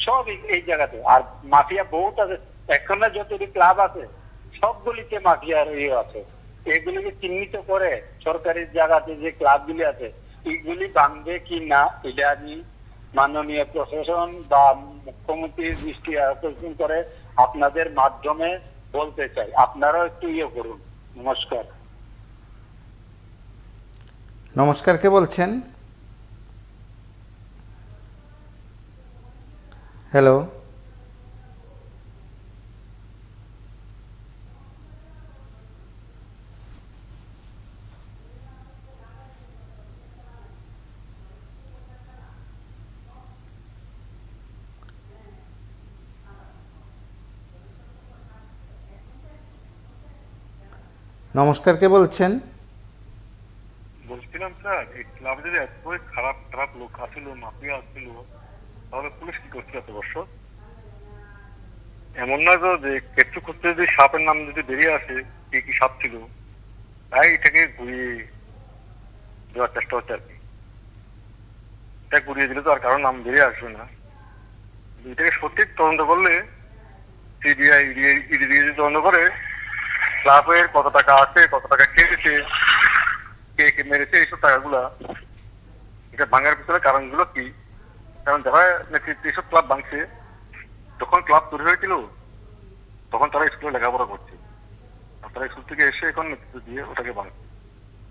সব এই জায়গাতে। আর মাফিয়া বহুত আছে, এখানে যত ক্লাব আছে সবগুলিতে মাফিয়ার ইয়ে আছে। এগুলিকে চিহ্নিত করে সরকারি জায়গাতে যে ক্লাবগুলি আছে এইগুলি ভাঙবে কি না, এটা আমি মাননীয় প্রশাসন বা মুখ্যমন্ত্রীর দৃষ্টি আকর্ষণ করে আপনাদের মাধ্যমে বলতে চাই, আপনারাও একটু ইয়ে করুন। নমস্কার। নমস্কার, কে বলছেন? হ্যালো, নমস্কার, কে বলছেন? বলছিলাম স্যার, এই ক্লাবে যদি এত খারাপ খারাপ লোক আসছিল, মাফিয়া আসছিল, তাহলে পুলিশ কি করছিল এত বছর? এমন না যে কেটু খুঁজতে যদি সাপের নাম যদি বেরিয়ে আসে কি কি সাপ ছিল, তাই এটাকে ঘুরিয়ে দেওয়ার চেষ্টা হচ্ছে আর কি। এটা ঘুরিয়ে দিলে তো আর কারোর নাম বেরিয়ে আসবে না। এটাকে সঠিক তদন্ত করলে, সিবিআই ইডি দিয়ে তদন্ত করে ক্লাবের কত টাকা আছে, কত টাকা খেয়েছে, কে কে মেরেছে, এইসব টাকাগুলা, এটা ভাঙার পিছনে কারণগুলো কি, কারণ যারা এইসব ক্লাব ভাঙছে যখন ক্লাব তৈরি হয়েছিল তখন তারা স্কুলে লেখাপড়া করছে, আর তারা স্কুল থেকে এসে এখন নেতৃত্ব দিয়ে ওটাকে বানাচ্ছে।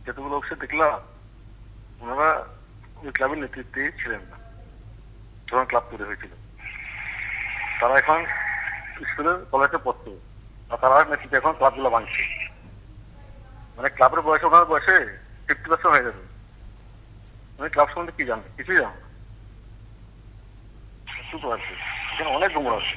যেটুকু লোক সে দেখলাম ওনারা ওই ক্লাবের নেতৃত্বে ছিলেন না যখন ক্লাব তৈরি হয়েছিল। তারা এখন স্কুলে কলেজে পড়তো আর তারা নেতৃত্বে এখন ক্লাবগুলো ভাঙছে। মানে ক্লাবের বয়সে ওনার বয়সে 50% হয়ে যাবে। মানে ক্লাব সম্বন্ধে কি জানবে? কিছুই জানবে না। শুধু আছে এখানে অনেক গুমর আছে।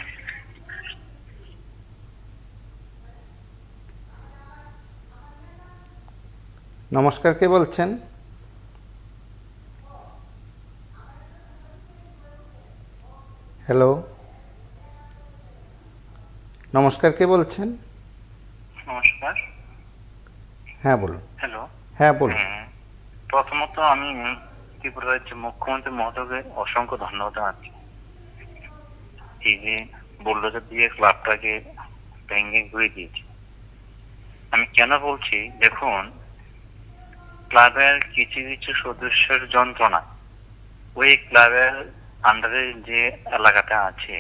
নমস্কার, কে বলছেন? হ্যালো, নমস্কার, কে বলছেন? নমস্কার। হ্যাঁ বলুন। হ্যালো। হ্যাঁ বলুন। প্রথমত আমি ত্রিপুরা রাজ্যের মুখ্যমন্ত্রী মহোদয়কে অসংখ্য ধন্যবাদ জানাচ্ছি। এই যে বুলডোজার দিয়ে ক্লাবটাকে ভেঙে ঘুরে দিয়েছে। আমি কেন বলছি, দেখুন ক্লাবের কিছু কিছু সদস্যের যন্ত্রণা, ওই ক্লাবের আন্ডারে যে এলাকাটা আছে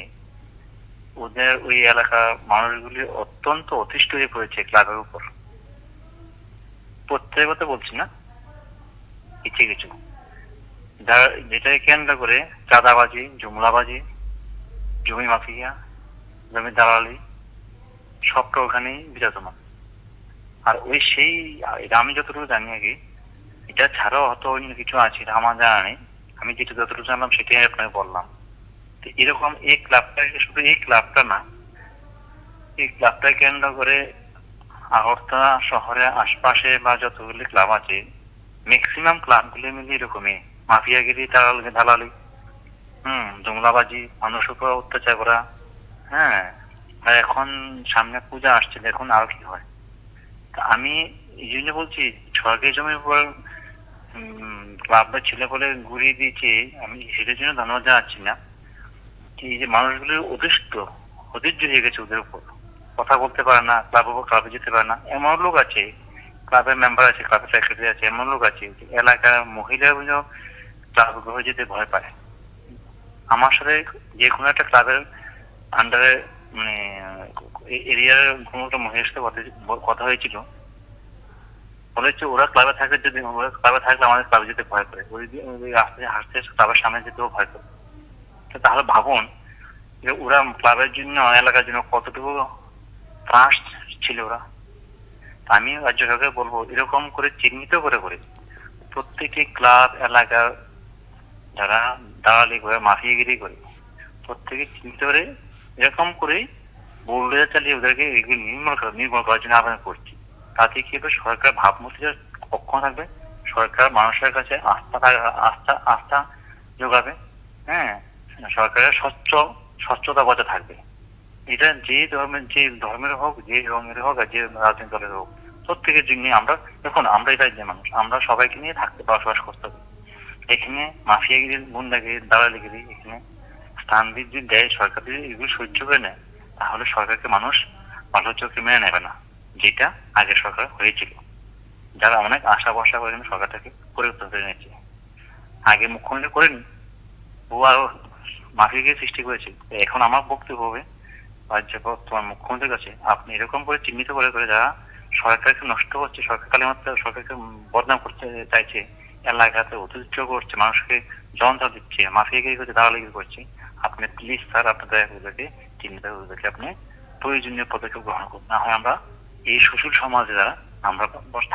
ওদের ওই এলাকার মানুষগুলি অত্যন্ত অতিষ্ঠ হয়ে পড়েছে ক্লাবের উপর। প্রত্যেক কথা বলছি না, কিছু কিছু যেটাকে কেন্দ্র করে চাঁদাবাজি, জুমলাবাজি, জমি মাফিয়া, জমি দালালি সবটা ওখানেই বিরাজমান। আর ওই সেই এটা আমি যতটুকু জানি আগে, এটা ছাড়াও হয়তো অন্য কিছু আছে, এটা আমার জানা নেই। আমি যেটা যতটুকু জানলাম সেটাই আপনাকে বললাম। তো এরকম এই ক্লাবটা, শুধু এই ক্লাবটা না, এই ক্লাবটা কেন্দ্র করে আগরতলা শহরের আশপাশে বা যতগুলি ক্লাব আছে ম্যাক্সিমাম ক্লাবগুলি মিলে এরকমই মাফিয়াগিরি, দালালি, জুমলাবাজি, মানুষের উপর অত্যাচার করা। হ্যাঁ, আর এখন সামনে পূজা আসছে, দেখুন আরো কি হয়। আমি এই জন্য বলছি, সরকারি জমির উপর ক্লাবটা ছিল বলে ঘুরিয়ে দিয়েছে, আমি সেটার জন্য ধন্যবাদ জানাচ্ছি না। এই যে মানুষগুলো অধৈর্য হয়ে গেছে, ওদের উপর কথা বলতে পারে না, ক্লাবে যেতে পারে না। এমন লোক আছে, ক্লাবের মেম্বার আছে, ক্লাবের সেক্রেটারি আছে, এমন লোক আছে এলাকার মহিলাগুলো ক্লাব ঘরে যেতে ভয় পায়। আমার সাথে যে কোনো একটা ক্লাবের আন্ডারে মানে এরিয়ার কোনো একটা মহিলার সাথে কথা হয়েছিল, বলেছে ওরা ক্লাবে থাকলে আমাদের ক্লাবে যেতে ভয় করে, ওই আস্তে আস্তে ক্লাবের সামনে যেতেও ভয় করে। তাহলে ভাবুন যে ওরা ক্লাবের জন্য, এলাকার জন্য কতটুকু ত্রাস ছিল ওরা। আমি রাজ্য সরকারকে বলবো, এরকম করে চিহ্নিত করে প্রত্যেকটি ক্লাব এলাকার যারা দালালি করে, মাফিয়াগিরি করে, প্রত্যেকে চিহ্নিত করে এরকম করে বুলডোজার চালিয়ে ওদেরকে নির্মূল করার জন্য আবেদন করছি। তাতে কি হবে, সরকার ভাবমূর্তি অক্ষম থাকবে, সরকার মানুষের কাছে আস্থা যোগাবে। হ্যাঁ, সরকারের স্বচ্ছতা বজায় থাকবে। এটা যে ধর্মের হোক, যে রঙের হোক, আর যে রাজনৈতিক দলের হোক, প্রত্যেকের জন্য আমরা দেখুন, আমরা এই রাজ্যের মানুষ, আমরা সবাইকে নিয়ে বসবাস করতে হবে। এখানে মাফিয়াগিরি, গুন্ডাগিরি, দালালিগিরি এখানে স্থান বৃদ্ধি দেয়, সরকার যদি এগুলো সহ্য করে নেয় তাহলে সরকারকে মানুষ ভালো চোখে মেনে নেবে না, যেটা আগে সরকার হয়েছিল। যারা অনেক আশা ভরসা করে সরকারটাকে পরিবর্তন করে নিয়েছে। আগে মুখ্যমন্ত্রী করেনি, ও আরো মাফিয়াগিরি সৃষ্টি করেছে। এখন আমার বক্তব্য হবে রাজ্যের বর্তমান মুখ্যমন্ত্রীর কাছে, আপনি এরকম করে চিহ্নিত করে যারা সরকারকে নষ্ট করছে, সরকারকে বদনাম করতে চাইছে, এলাকাতে অতিরিক্ত করছে, মানুষকে যন্ত্র দিচ্ছে, মাফিয়াগিরি করছে, দালালিগিরি করছে, আপনি প্লিজ স্যার আপনাদের চিহ্নিত করে আপনি প্রয়োজনীয় পদক্ষেপ গ্রহণ করুন। না হয় আমরা এই সুশীল সমাজে যারা আমরা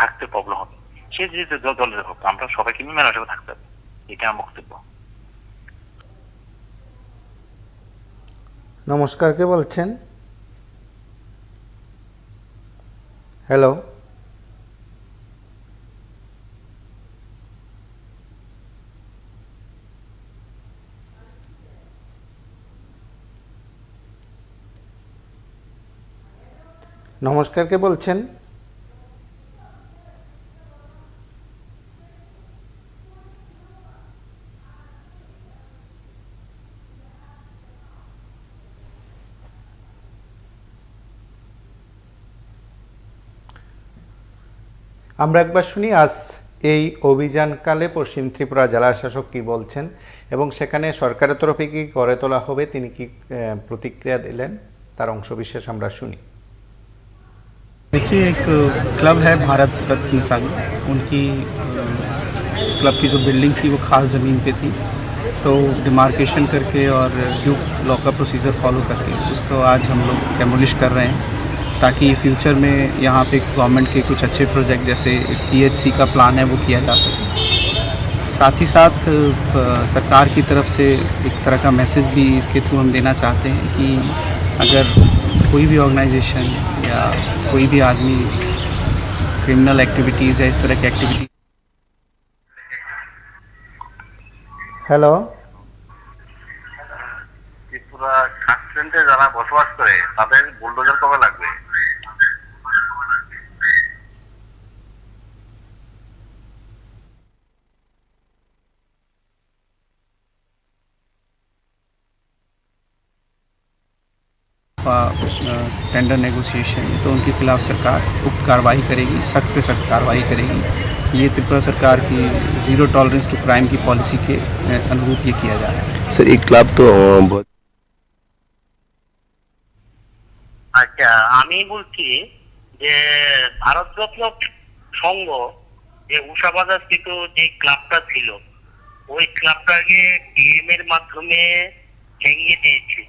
থাকতে প্রবলেম হবে। সে যে দলের হোক, আমরা সবাইকে নিয়ে মেলাটা থাকতে হবে, এটা আমার বক্তব্য। নমস্কার, কে বলছেন? হ্যালো, নমস্কার, কে বলছেন? আমরা একবার শুনি আজ এই অভিযানকালে পশ্চিম ত্রিপুরা জেলা শাসক কি বলছেন এবং সেখানে সরকারের তরফে কি করে তোলা হবে তিনি কি প্রতিক্রিয়া দিলেন তার অংশবিশেষ আমরা শুনি। देखिए, एक क्लब है भारत रत्न संघ, उनकी क्लब की जो बिल्डिंग थी वो खास ज़मीन पे थी, तो डिमार्केशन करके और ड्यू लॉ का प्रोसीजर फॉलो करके उसको आज हम लोग डेमोलिश कर रहे हैं, ताकि फ्यूचर में यहाँ पे गवर्नमेंट के कुछ अच्छे प्रोजेक्ट जैसे THC का प्लान है वो किया जा सके। साथ ही साथ सरकार की तरफ से एक तरह का मैसेज भी इसके थ्रू हम देना चाहते हैं कि अगर कोई भी ऑर्गेनाइजेशन या कोई भी आदमी क्रिमिनल एक्टिविटीज़ या इस तरह की एक्टिविटी। হ্যালো, ত্রিপুরা সাকসেন্টে যারা বসবাস করে তাদের বুলডোজার কবে লাগবে? टेंडर नेगोशिएशन, तो उनके खिलाफ सरकार उक्त कार्रवाई करेगी, सख्त से सख्त कार्रवाई करेगी। ये त्रिपुरा सरकार की ज़ीरो टॉलरेंस टू क्राइम की पॉलिसी के अनुरूप ये किया जा रहा है। सर, एक क्लब तो बहुत আচ্ছা, আমি বলছি যে ভারতরত্ন সংঘ যে উষাবাজার স্থিত যে ক্লাবটা ছিল ওই ক্লাবটাকে ডিএম এর মাধ্যমে ভেঙে দিয়েছে,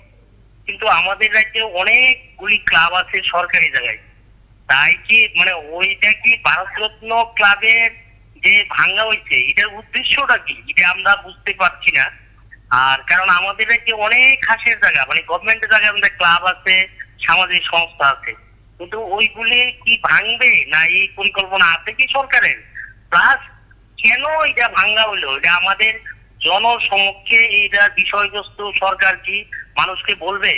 কিন্তু আমাদের রাজ্যে অনেকগুলি ক্লাব আছে সরকারি জায়গায়, তাই কি মানে ওইটা কি ভারতরত্ন ক্লাবের যে ভাঙা হয়েছে এটার উদ্দেশ্যটা কি এটা আমরা বুঝতে পারছি না। আর কারণ আমাদের রাজ্যে অনেক হাসের জায়গা মানে গভর্নমেন্টের জায়গায় আমাদের ক্লাব আছে, সামাজিক সংস্থা আছে, কিন্তু ওইগুলি কি ভাঙবে না এই পরিকল্পনা আছে কি সরকারের? প্লাস কেন এটা ভাঙা হলো এটা আমাদের জনসমক্ষে এটা বিষয়বস্তু সরকার কি মানুষকে বলবে?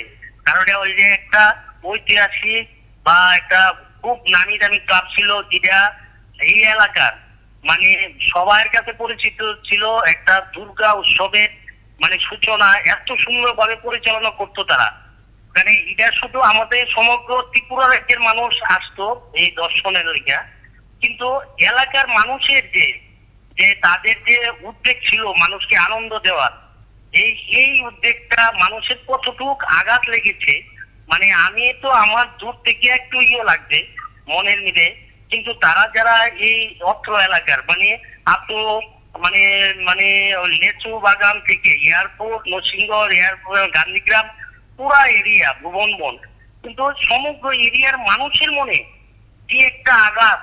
কারণ এটা ওই যে একটা ঐতিহাসিক বা একটা খুব নামি দামি ক্লাব ছিল যেটা এই এলাকার মানে সবার কাছে পরিচিত ছিল, একটা দুর্গা উৎসবের মানে সূচনা এত সুন্দরভাবে পরিচালনা করতো তারা। মানে এটা শুধু আমাদের সমগ্র ত্রিপুরা রাজ্যের মানুষ আসতো এই দর্শনের লেগা, কিন্তু এলাকার মানুষের যে তাদের যে উদ্যোগ ছিল মানুষকে আনন্দ দেওয়ার, এই উদ্যোগটা মানুষের কতটুক আঘাত লেগেছে মানে আমি তো আমার দূর থেকে একটু লাগবে মনের মিলে, কিন্তু তারা যারা এই অত্র এলাকার মানে মানে মানে লেচু বাগান থেকে এয়ারপোর্ট, নরসিংগড় এয়ারপোর্ট, গান্ধীগ্রাম পুরা এরিয়া ভুবন বন, কিন্তু সমগ্র এরিয়ার মানুষের মনে কি একটা আঘাত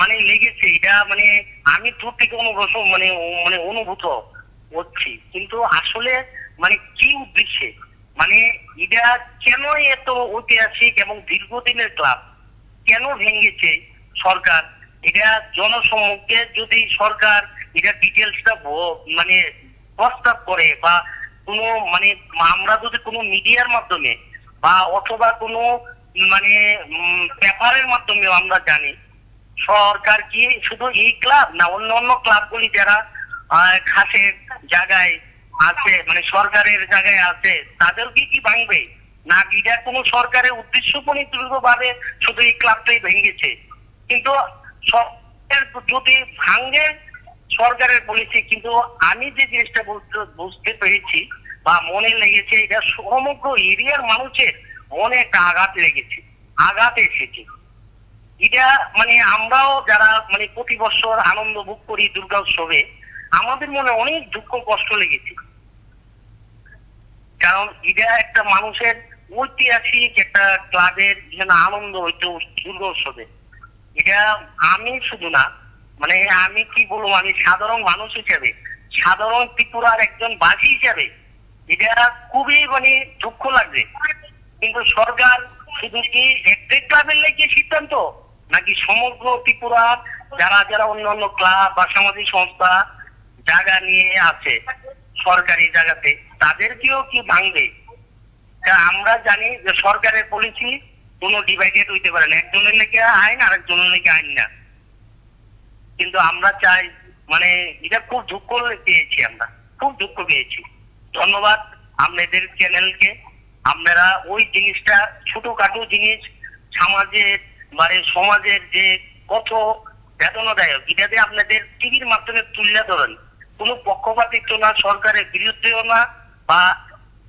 মানে লেগেছে এটা মানে আমি দূর থেকে মানে অনুভূত হচ্ছি। কিন্তু আসলে মানে কি উদ্দেশ্যে মানে এটা কেন এত ঐতিহাসিক এবং দীর্ঘদিনের ক্লাব কেন ভেঙেছে সরকার, এটা জনসমক্ষে যদি সরকার এটা ডিটেলসটা মানে প্রস্তাব করে বা কোনো মানে আমরা যদি কোনো মিডিয়ার মাধ্যমে বা অথবা কোনো মানে পেপারের মাধ্যমে আমরা জানি সরকার কি শুধু এই ক্লাব না অন্য অন্য ক্লাবগুলি যারা খাসের জায়গায় আছে মানে সরকারের জায়গায় আছে তাদেরকে কি ভাঙবে না এটা কোনো সরকারের উদ্দেশ্য পরিচালিত ভাবে শুধু এই ক্লাবটাই ভেঙেছে। কিন্তু যদি ভাঙে সরকারের পলিসি, কিন্তু আমি যে জিনিসটা বুঝতে পেরেছি বা মনে লেগেছে এটা সমগ্র এরিয়ার মানুষের মনে একটা আঘাত লেগেছে, আঘাত এসেছে। এটা মানে আমরাও যারা মানে প্রতি বছর আনন্দ ভোগ করি দুর্গা উৎসবে আমাদের মনে অনেক দুঃখ কষ্ট লেগেছে, কারণ এটা একটা মানুষের ঐতিহাসিক একটা ক্লাবের যেন আনন্দ হইতো দুর্গা উৎসবে। এটা আমি শুধু না মানে আমি কি বলবো আমি সাধারণ মানুষ হিসেবে সাধারণ ত্রিপুরার একজন বাসী হিসেবে এটা খুবই মানে দুঃখ লাগবে। কিন্তু সরকার শুধু কি একটি ক্লাবের লেগে সিদ্ধান্ত নাকি সমগ্র ত্রিপুরা যারা যারা অন্যান্য ক্লাব বা সামাজিক সংস্থা জায়গা নিয়ে আছে সরকারি জায়গাতে তাদেরকেও কি ভাঙবে? আমরা জানি যে সরকারের পলিসি কোনো ডিভাইডেড হইতে পারে না, একজনের লেগে আইন আর একজনের লেগে আইন না। কিন্তু আমরা চাই মানে এটা খুব দুঃখ পেয়েছি, আমরা খুব দুঃখ পেয়েছি। ধন্যবাদ আপনাদের চ্যানেলকে, আপনারা ওই জিনিসটা ছোটখাটো জিনিস সমাজের মানে সমাজের যে কত বেদনাদায়ক। এটা যে আপনাদের টিভির মাধ্যমে তুলে ধরেন, কোনো পক্ষপাতিত্ব না, সরকারের বিরুদ্ধেও না বা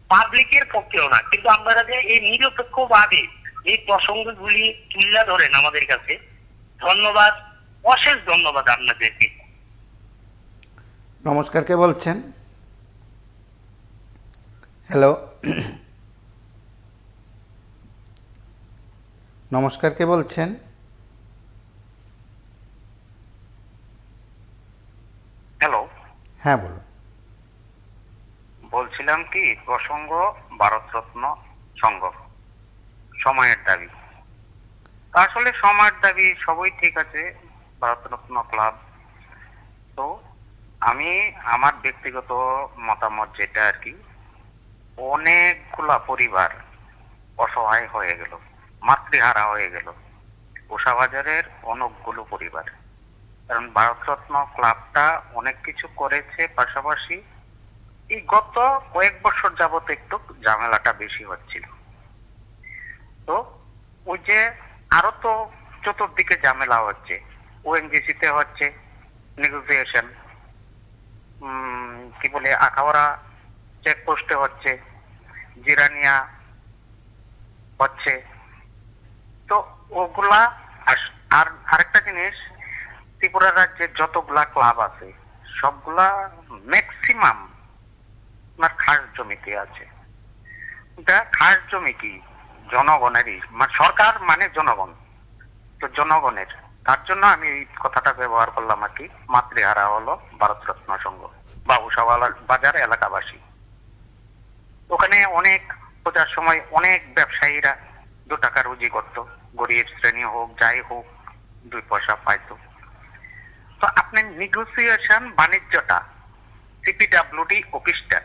পাবলিকের পক্ষেও না, কিন্তু আপনারা যে এই নিরপেক্ষভাবে এই প্রসঙ্গগুলি তুলে ধরেন আমাদের কাছে, ধন্যবাদ, অশেষ ধন্যবাদ আপনাদেরকে। নমস্কার, কে বলছেন? হ্যালো, নমস্কার, কে বলছেন? হ্যালো, হ্যাঁ বলুন। বলছিলাম কি, প্রসঙ্গ ভারতরত্ন সংঘ, সময়ের দাবি। আসলে সময়ের দাবি সবই ঠিক আছে, ভারতরত্ন ক্লাব। তো আমি আমার ব্যক্তিগত মতামত যেটা আর কি, অনেকগুলা পরিবার অসহায় হয়ে গেল, মাতৃহারা হয়ে গেল, কোষাবাজারের অনেকগুলো পরিবার। কারণ ভারতরত্ন ক্লাবটা অনেক কিছু করেছে, পাশাপাশি এই গত কয়েক বছর যাবত একটু ঝামেলাটা বেশি হচ্ছিল। তো ওই যে আরো তো চতুর্দিকে ঝামেলা হচ্ছে, ওএনজিসিতে হচ্ছে নেগোসিয়েশন, কি বলে আখাউড়া চেকপোস্টে হচ্ছে, জিরানিয়া হচ্ছে। তো ওগুলা আর আরেকটা জিনিস, ত্রিপুরা রাজ্যের যতগুলা ক্লাব আছে সবগুলা ম্যাক্সিমাম আপনার খাস জমিতে আছে। এটা খাস জমি কি জনগণেরই, মানে সরকার মানে জনগণ, তো জনগণের। তার জন্য আমি এই কথাটা ব্যবহার করলাম আর কি, মাতৃহারা হলো ভারতরত্ন সংঘ বা বাজার এলাকাবাসী। ওখানে অনেক পূজার সময় অনেক ব্যবসায়ীরা 2 টাকা রুজি করতো, গরিব শ্রেণী হোক যাই হোক 2 পয়সা পাইতো। তো আপনার নেগোসিয়েশন বাণিজ্যটা সিপিডব্লিউডি অফিসটা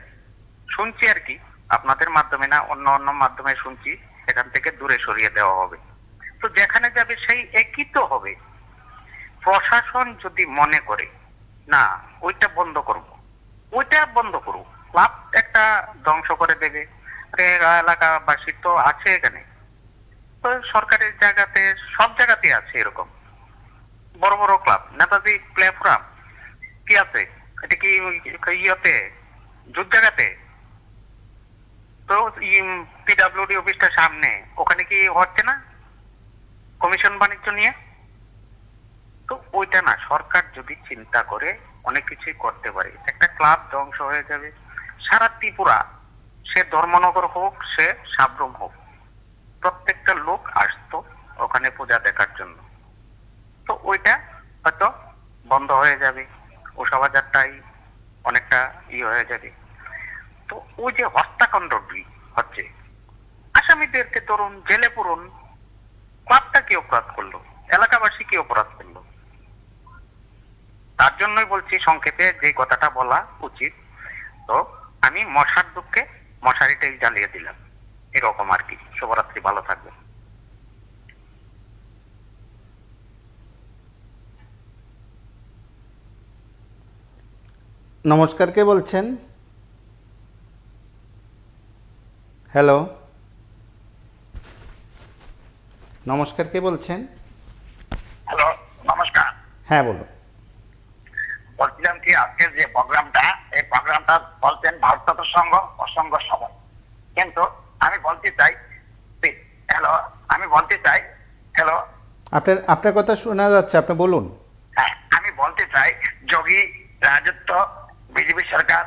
শুনছি আর কি, আপনাদের মাধ্যমে না, অন্য মাধ্যমে শুনছি, এখান থেকে দূরে সরিয়ে দেওয়া হবে। তো যেখানে যাবে সেই একই তো হবে। প্রশাসন যদি মনে করে না ওইটা বন্ধ করব, ওইটা বন্ধ করুক, ক্লাব একটা ধ্বংস করে দেবে, এলাকাবাসী তো আছে এখানে, তো সরকারের জায়গাতে সব জায়গাতে আছে এরকম বড় বড় ক্লাব। নেতাজি প্লেফোরাম কি আছে, এটা কি ইয়েতে জুট জায়গাতে? তো পিডব্লিউডি অফিসটা সামনে, ওখানে কি হচ্ছে না কমিশন বাণিজ্য নিয়ে? তো ওইটা না, সরকার যদি চিন্তা করে অনেক কিছুই করতে পারে। একটা ক্লাব ধ্বংস হয়ে যাবে, সারা ত্রিপুরা, সে ধর্মনগর হোক, সে সাবরুম হোক, প্রত্যেকটা লোক আসতো ওখানে পূজা দেখার জন্য। তো ওইটা হয়তো বন্ধ হয়ে যাবে, কোষাবাজারটাই অনেকটা হয়ে যাবে। তো ওই যে হত্যাকাণ্ডটি হচ্ছে, আসামিদেরকে ধরুন, জেলে পুরুন, ক্লাবটা কি অপরাধ করলো, এলাকাবাসী কি অপরাধ করলো? তার জন্যই বলছি সংক্ষেপে যে কথাটা বলা উচিত। তো আমি মশার দুঃখে মশারিটাই জ্বালিয়ে দিলাম, এরকম আর কি। শুভরাত্রি, ভালো থাকবেন। নমস্কার, কে বলছেন? হ্যালো, নমস্কার, কে বলছেন? হ্যালো, নমস্কার। হ্যাঁ বলুন। বলছিলাম কি, আজকের যে প্রোগ্রামটা, এই প্রোগ্রামটা বলছেন ভারতরত্ন সংঘ অসংঘ সভা, কিন্তু আমি বলতে চাই, হ্যালো, আপনার কথা শোনা যাচ্ছে, আপনি বলুন। হ্যাঁ, আমি বলতে চাই, যোগী রাজত্ব বিজেপি সরকার,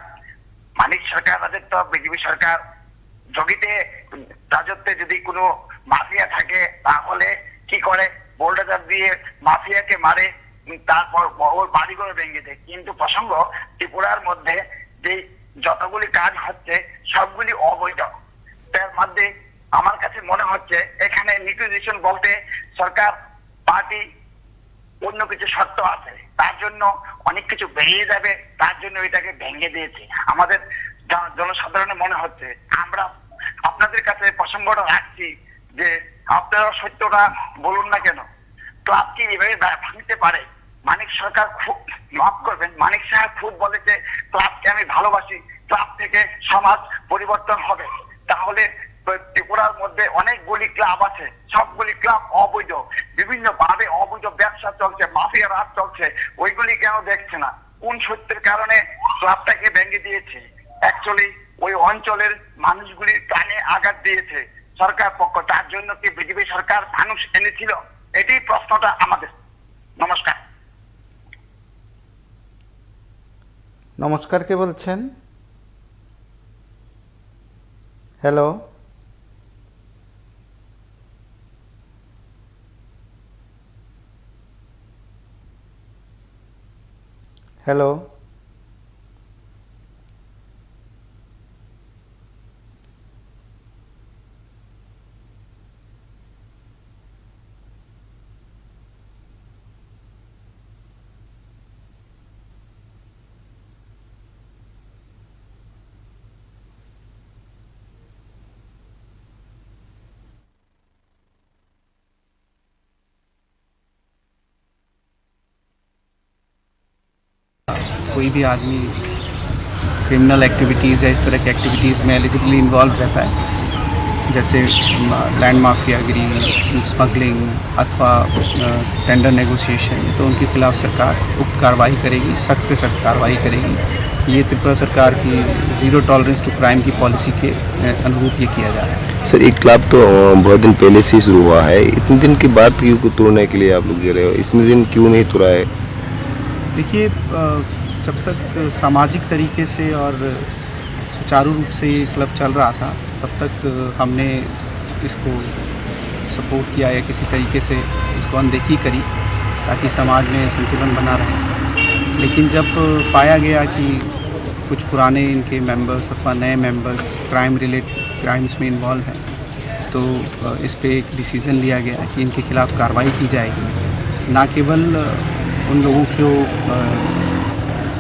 মানিক সরকার রাজত্ব বিজেপি সরকার, যোগীতে রাজত্বে যদি কোনো মাফিয়া থাকে তাহলে কি করে, বোল্ডার দিয়ে মাফিয়াকে মারে, তারপর ওর বাড়িগুলো ভেঙে দেয়। কিন্তু প্রসঙ্গ, ত্রিপুরার মধ্যে যে যতগুলি কাজ হচ্ছে সবগুলি অবৈধ। তার মধ্যে আমার কাছে মনে হচ্ছে এখানে নিউট্রিশন বলতে সরকার পার্টি অন্য কিছু শর্ত আছে, তার জন্য অনেক কিছু বেরিয়ে যাবে, তার জন্য এটাকে ভেঙে দিয়েছে। আমাদের জনসাধারণের মনে হচ্ছে, আমরা আপনাদের কাছে প্রসঙ্গটা রাখছি যে আপনারা সত্যটা বলুন না কেন, ক্লাব কি এভাবে ভাঙতে পারে? মানিক সরকার খুব মাফ করবেন, মানিক সাহেব খুব বলেছে ক্লাবকে আমি ভালোবাসি, ক্লাব থেকে সমাজ পরিবর্তন হবে। তাহলে ত্রিপুরার মধ্যে অনেকগুলি ক্লাব আছে, সবগুলি ক্লাব অবৈধ, বিভিন্ন ভাবে অবৈধ ব্যবসা চলছে, মাফিয়া রাজ চলছে, ওইগুলি কেন দেখছে না? কোন সত্যের কারণে ক্লাবটাকে ভেঙে দিয়েছে? অ্যাকচুয়ালি ওই অঞ্চলের মানুষগুলির কানে আঘাত দিয়েছে সরকার পক্ষ। তার জন্য কি বিজেপি সরকার মানুষ এনেছিল? এটি প্রশ্নটা আমাদের। নমস্কার। নমস্কার, কে বলছেন? হ্যালো, হ্যালো, कोई भी आदमी क्रिमिनल एक्टिविटीज़ या इस तरह की एक्टिविटीज़ में एलिजिबली इन्वॉल्व रहता है, जैसे लैंड माफियागिरी, स्मगलिंग अथवा टेंडर नेगोशिएशन, तो उनके खिलाफ सरकार उक्त कार्रवाई करेगी, सख्त से सख्त कार्रवाई करेगी। ये त्रिपुरा सरकार की ज़ीरो टॉलरेंस टू क्राइम की पॉलिसी के अनुरूप ये किया जा रहा है। सर, एक क्लब तो बहुत दिन पहले से शुरू हुआ है, इतने दिन के बाद क्यों तोड़ने के लिए आप लोग दे रहे हो? इतने दिन क्यों नहीं तोड़ा है? देखिए, जब तक सामाजिक तरीके से और सुचारू रूप से ये क्लब चल रहा था, तब तक हमने इसको सपोर्ट किया या किसी तरीके से इसको अनदेखी करी ताकि समाज में संतुलन बना रहे। लेकिन जब पाया गया कि कुछ पुराने इनके मेंबर्स अथवा नए मेंबर्स क्राइम्स में इन्वॉल्व हैं, तो इस पे एक डिसीज़न लिया गया कि इनके खिलाफ कार्रवाई की जाएगी। ना केवल उन लोगों को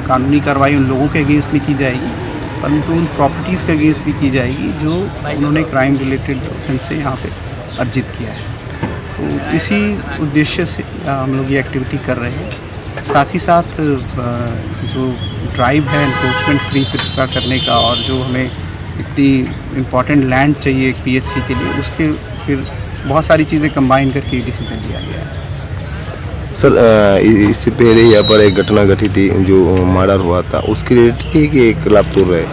कानूनी कार्रवाई उन लोगों के अगेंस्ट में की जाएगी, परंतु उन प्रॉपर्टीज़ के अगेंस्ट भी की जाएगी जो उन्होंने क्राइम रिलेटेड ऑफेंस से यहाँ पे अर्जित किया है। तो इसी उद्देश्य से हम लोग ये एक्टिविटी कर रहे हैं। साथ ही साथ जो ड्राइव है एनक्रोचमेंट फ्री त्रिपुरा करने का, और जो हमें इतनी इम्पॉर्टेंट लैंड चाहिए एक PHC के लिए, उसके फिर बहुत सारी चीज़ें कंबाइन करके डिसीजन लिया गया है। सर, इससे पहले यहाँ पर एक घटना घटी थी जो मर्डर हुआ था, उसके रिलेटेड है कि एक क्लब तोड़ रहे?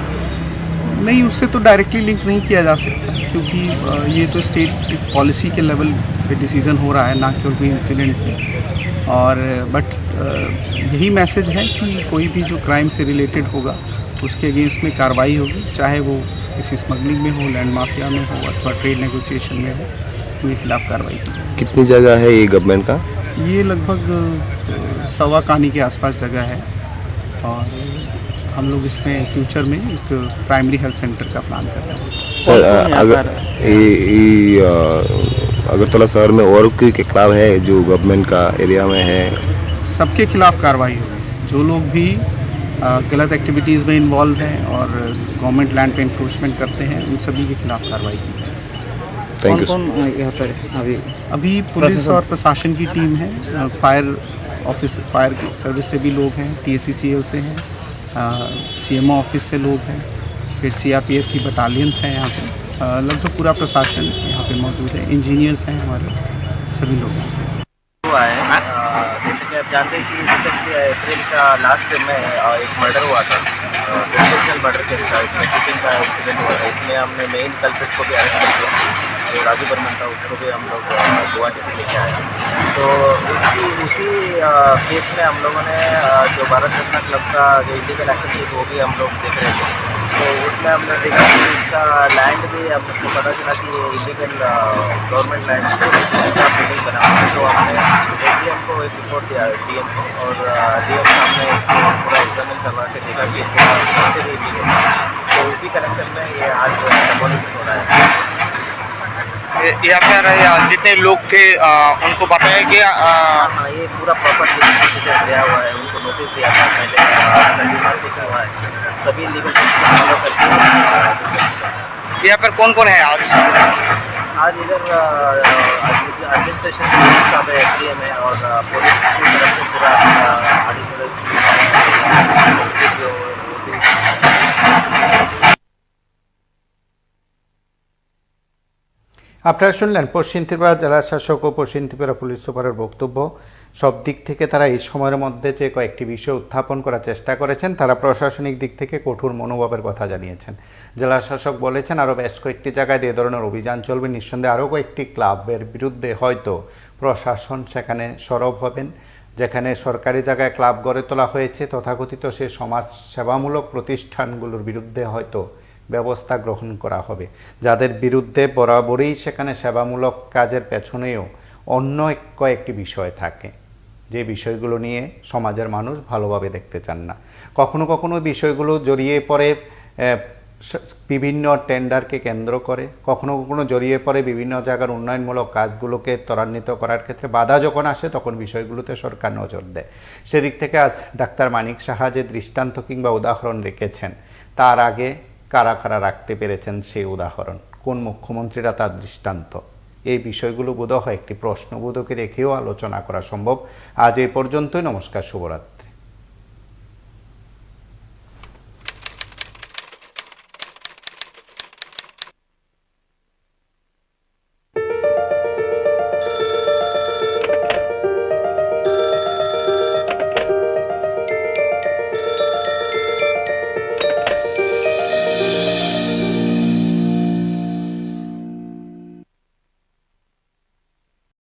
नहीं, उससे तो डायरेक्टली लिंक नहीं किया जा सकता, क्योंकि ये तो स्टेट पॉलिसी के लेवल पे डिसीज़न हो रहा है, ना कि कोई इंसिडेंट पे। और बट यही मैसेज है कि कोई भी जो क्राइम से रिलेटेड होगा उसके अगेंस्ट में कार्रवाई होगी, चाहे वो किसी स्मगलिंग में हो, लैंड माफिया में हो, अथवा ट्रेड नेगोशिएशन में हो, उनके खिलाफ कार्रवाई की। कितनी जगह है ये गवर्नमेंट का? ये लगभग 1.25 कानी के आसपास जगह है, और हम लोग इसमें फ्यूचर में एक प्राइमरी हेल्थ सेंटर का प्लान कर रहे हैं। सर, अगरतला शहर में और कोई क्लब है जो गवर्नमेंट का एरिया में है? सबके खिलाफ कार्रवाई होगी। जो लोग भी गलत एक्टिविटीज़ में इन्वॉल्व हैं और गवर्नमेंट लैंड पे इंक्रोचमेंट करते हैं, उन सभी के खिलाफ कार्रवाई की जाए। Thank you. कौन यहाँ पर अभी पुलिस और प्रशासन की टीम है, फायर सर्विस से भी लोग हैं, TSCCL से हैं, CMO ऑफिस से लोग हैं, फिर CRPF की बटालियंस हैं यहाँ पे, लगभग पूरा प्रशासन यहाँ पे मौजूद है, इंजीनियर्स हैं हमारे, सभी लोग हैं। हुआ है जैसे कि आप जानते हैं कि रिसेंटली अप्रैल का लास्ट में एक मर्डर हुआ था, इंटेंशनल मर्डर केस था, इसमें शूटिंग का इंसिडेंट हुआ था। इसमें हमने मेन कल्प्रिट को भी अरेस्ट कर दिया, जो राजू बर्मन था, उसको भी हम लोग गुवाहाटी से लेके आए। तो उसी केस में हम लोगों ने जो भारत रत्ना क्लब का जो इलीगल एक्टिविटी वो भी हम लोग देख रहे थे। तो उसमें हमने देखा कि इसका लैंड भी हमको पता चला कि इलीगल गवर्नमेंट लैंड बिल्डिंग बना हुआ है। तो हमने ADM को एक रिपोर्ट दिया, DM को, और DM सामने पूरा एग्जामिन करवा के देखा कि इलीगल। तो उसी कनेक्शन में ये आज डेमोलिशन हो रहा है। यहाँ पर जितने लोग थे उनको बताया गया? हाँ, ये पूरा प्रॉपर दिया हुआ है, उनको नोटिस दिया था पहले, डिमार्केशन हुआ है, सभी लीगल फॉलो करके। यहाँ पर कौन कौन है आज? आज इधर एडमिनिस्ट्रेशन का SDM है, और पुलिस की तरफ से पूरा আপনারা শুনলেন পশ্চিম ত্রিপুরা জেলা শাসক ও পশ্চিম ত্রিপুরা পুলিশ সুপারের বক্তব্য। সব দিক থেকে তারা এই সময়ের মধ্যে যে কয়েকটি বিষয় উত্থাপন করার চেষ্টা করেছেন, তারা প্রশাসনিক দিক থেকে কঠোর মনোভাবের কথা জানিয়েছেন। জেলা শাসক বলেছেন আরও বেশ কয়েকটি জায়গায় এ ধরনের অভিযান চলবে। নিঃসন্দেহে আরও কয়েকটি ক্লাবের বিরুদ্ধে হয়তো প্রশাসন সেখানে সরব হবেন। যেখানে সরকারি জায়গায় ক্লাব গড়ে তোলা হয়েছে, তথাকথিত সে সমাজ সেবামূলক প্রতিষ্ঠানগুলোর বিরুদ্ধে হয়তো ব্যবস্থা গ্রহণ করা হবে, যাদের বিরুদ্ধে বরাবরই সেখানে সেবামূলক কাজের পেছনেও অন্য কয়েকটি বিষয় থাকে, যে বিষয়গুলো নিয়ে সমাজের মানুষ ভালোভাবে দেখতে চান না। কখনো কখনো বিষয়গুলো জড়িয়ে পড়ে বিভিন্ন টেন্ডারকে কেন্দ্র করে, কখনো কখনো জড়িয়ে পড়ে বিভিন্ন জায়গার উন্নয়নমূলক কাজগুলোকে ত্বরান্বিত করার ক্ষেত্রে বাধা যখন আসে তখন বিষয়গুলোতে সরকার নজর দেয়। সেদিক থেকে আজ ডাক্তার মানিক সাহা যে দৃষ্টান্ত কিংবা উদাহরণ রেখেছেন, তার আগে কারা কারা রাখতে পেরেছেন সেই উদাহরণ, কোন মুখ্যমন্ত্রীরা তার দৃষ্টান্ত, এই বিষয়গুলো বোধহয় একটি প্রশ্নবোধকে রেখেও আলোচনা করা সম্ভব। আজ এই পর্যন্তই। নমস্কার, শুভরাত্রি।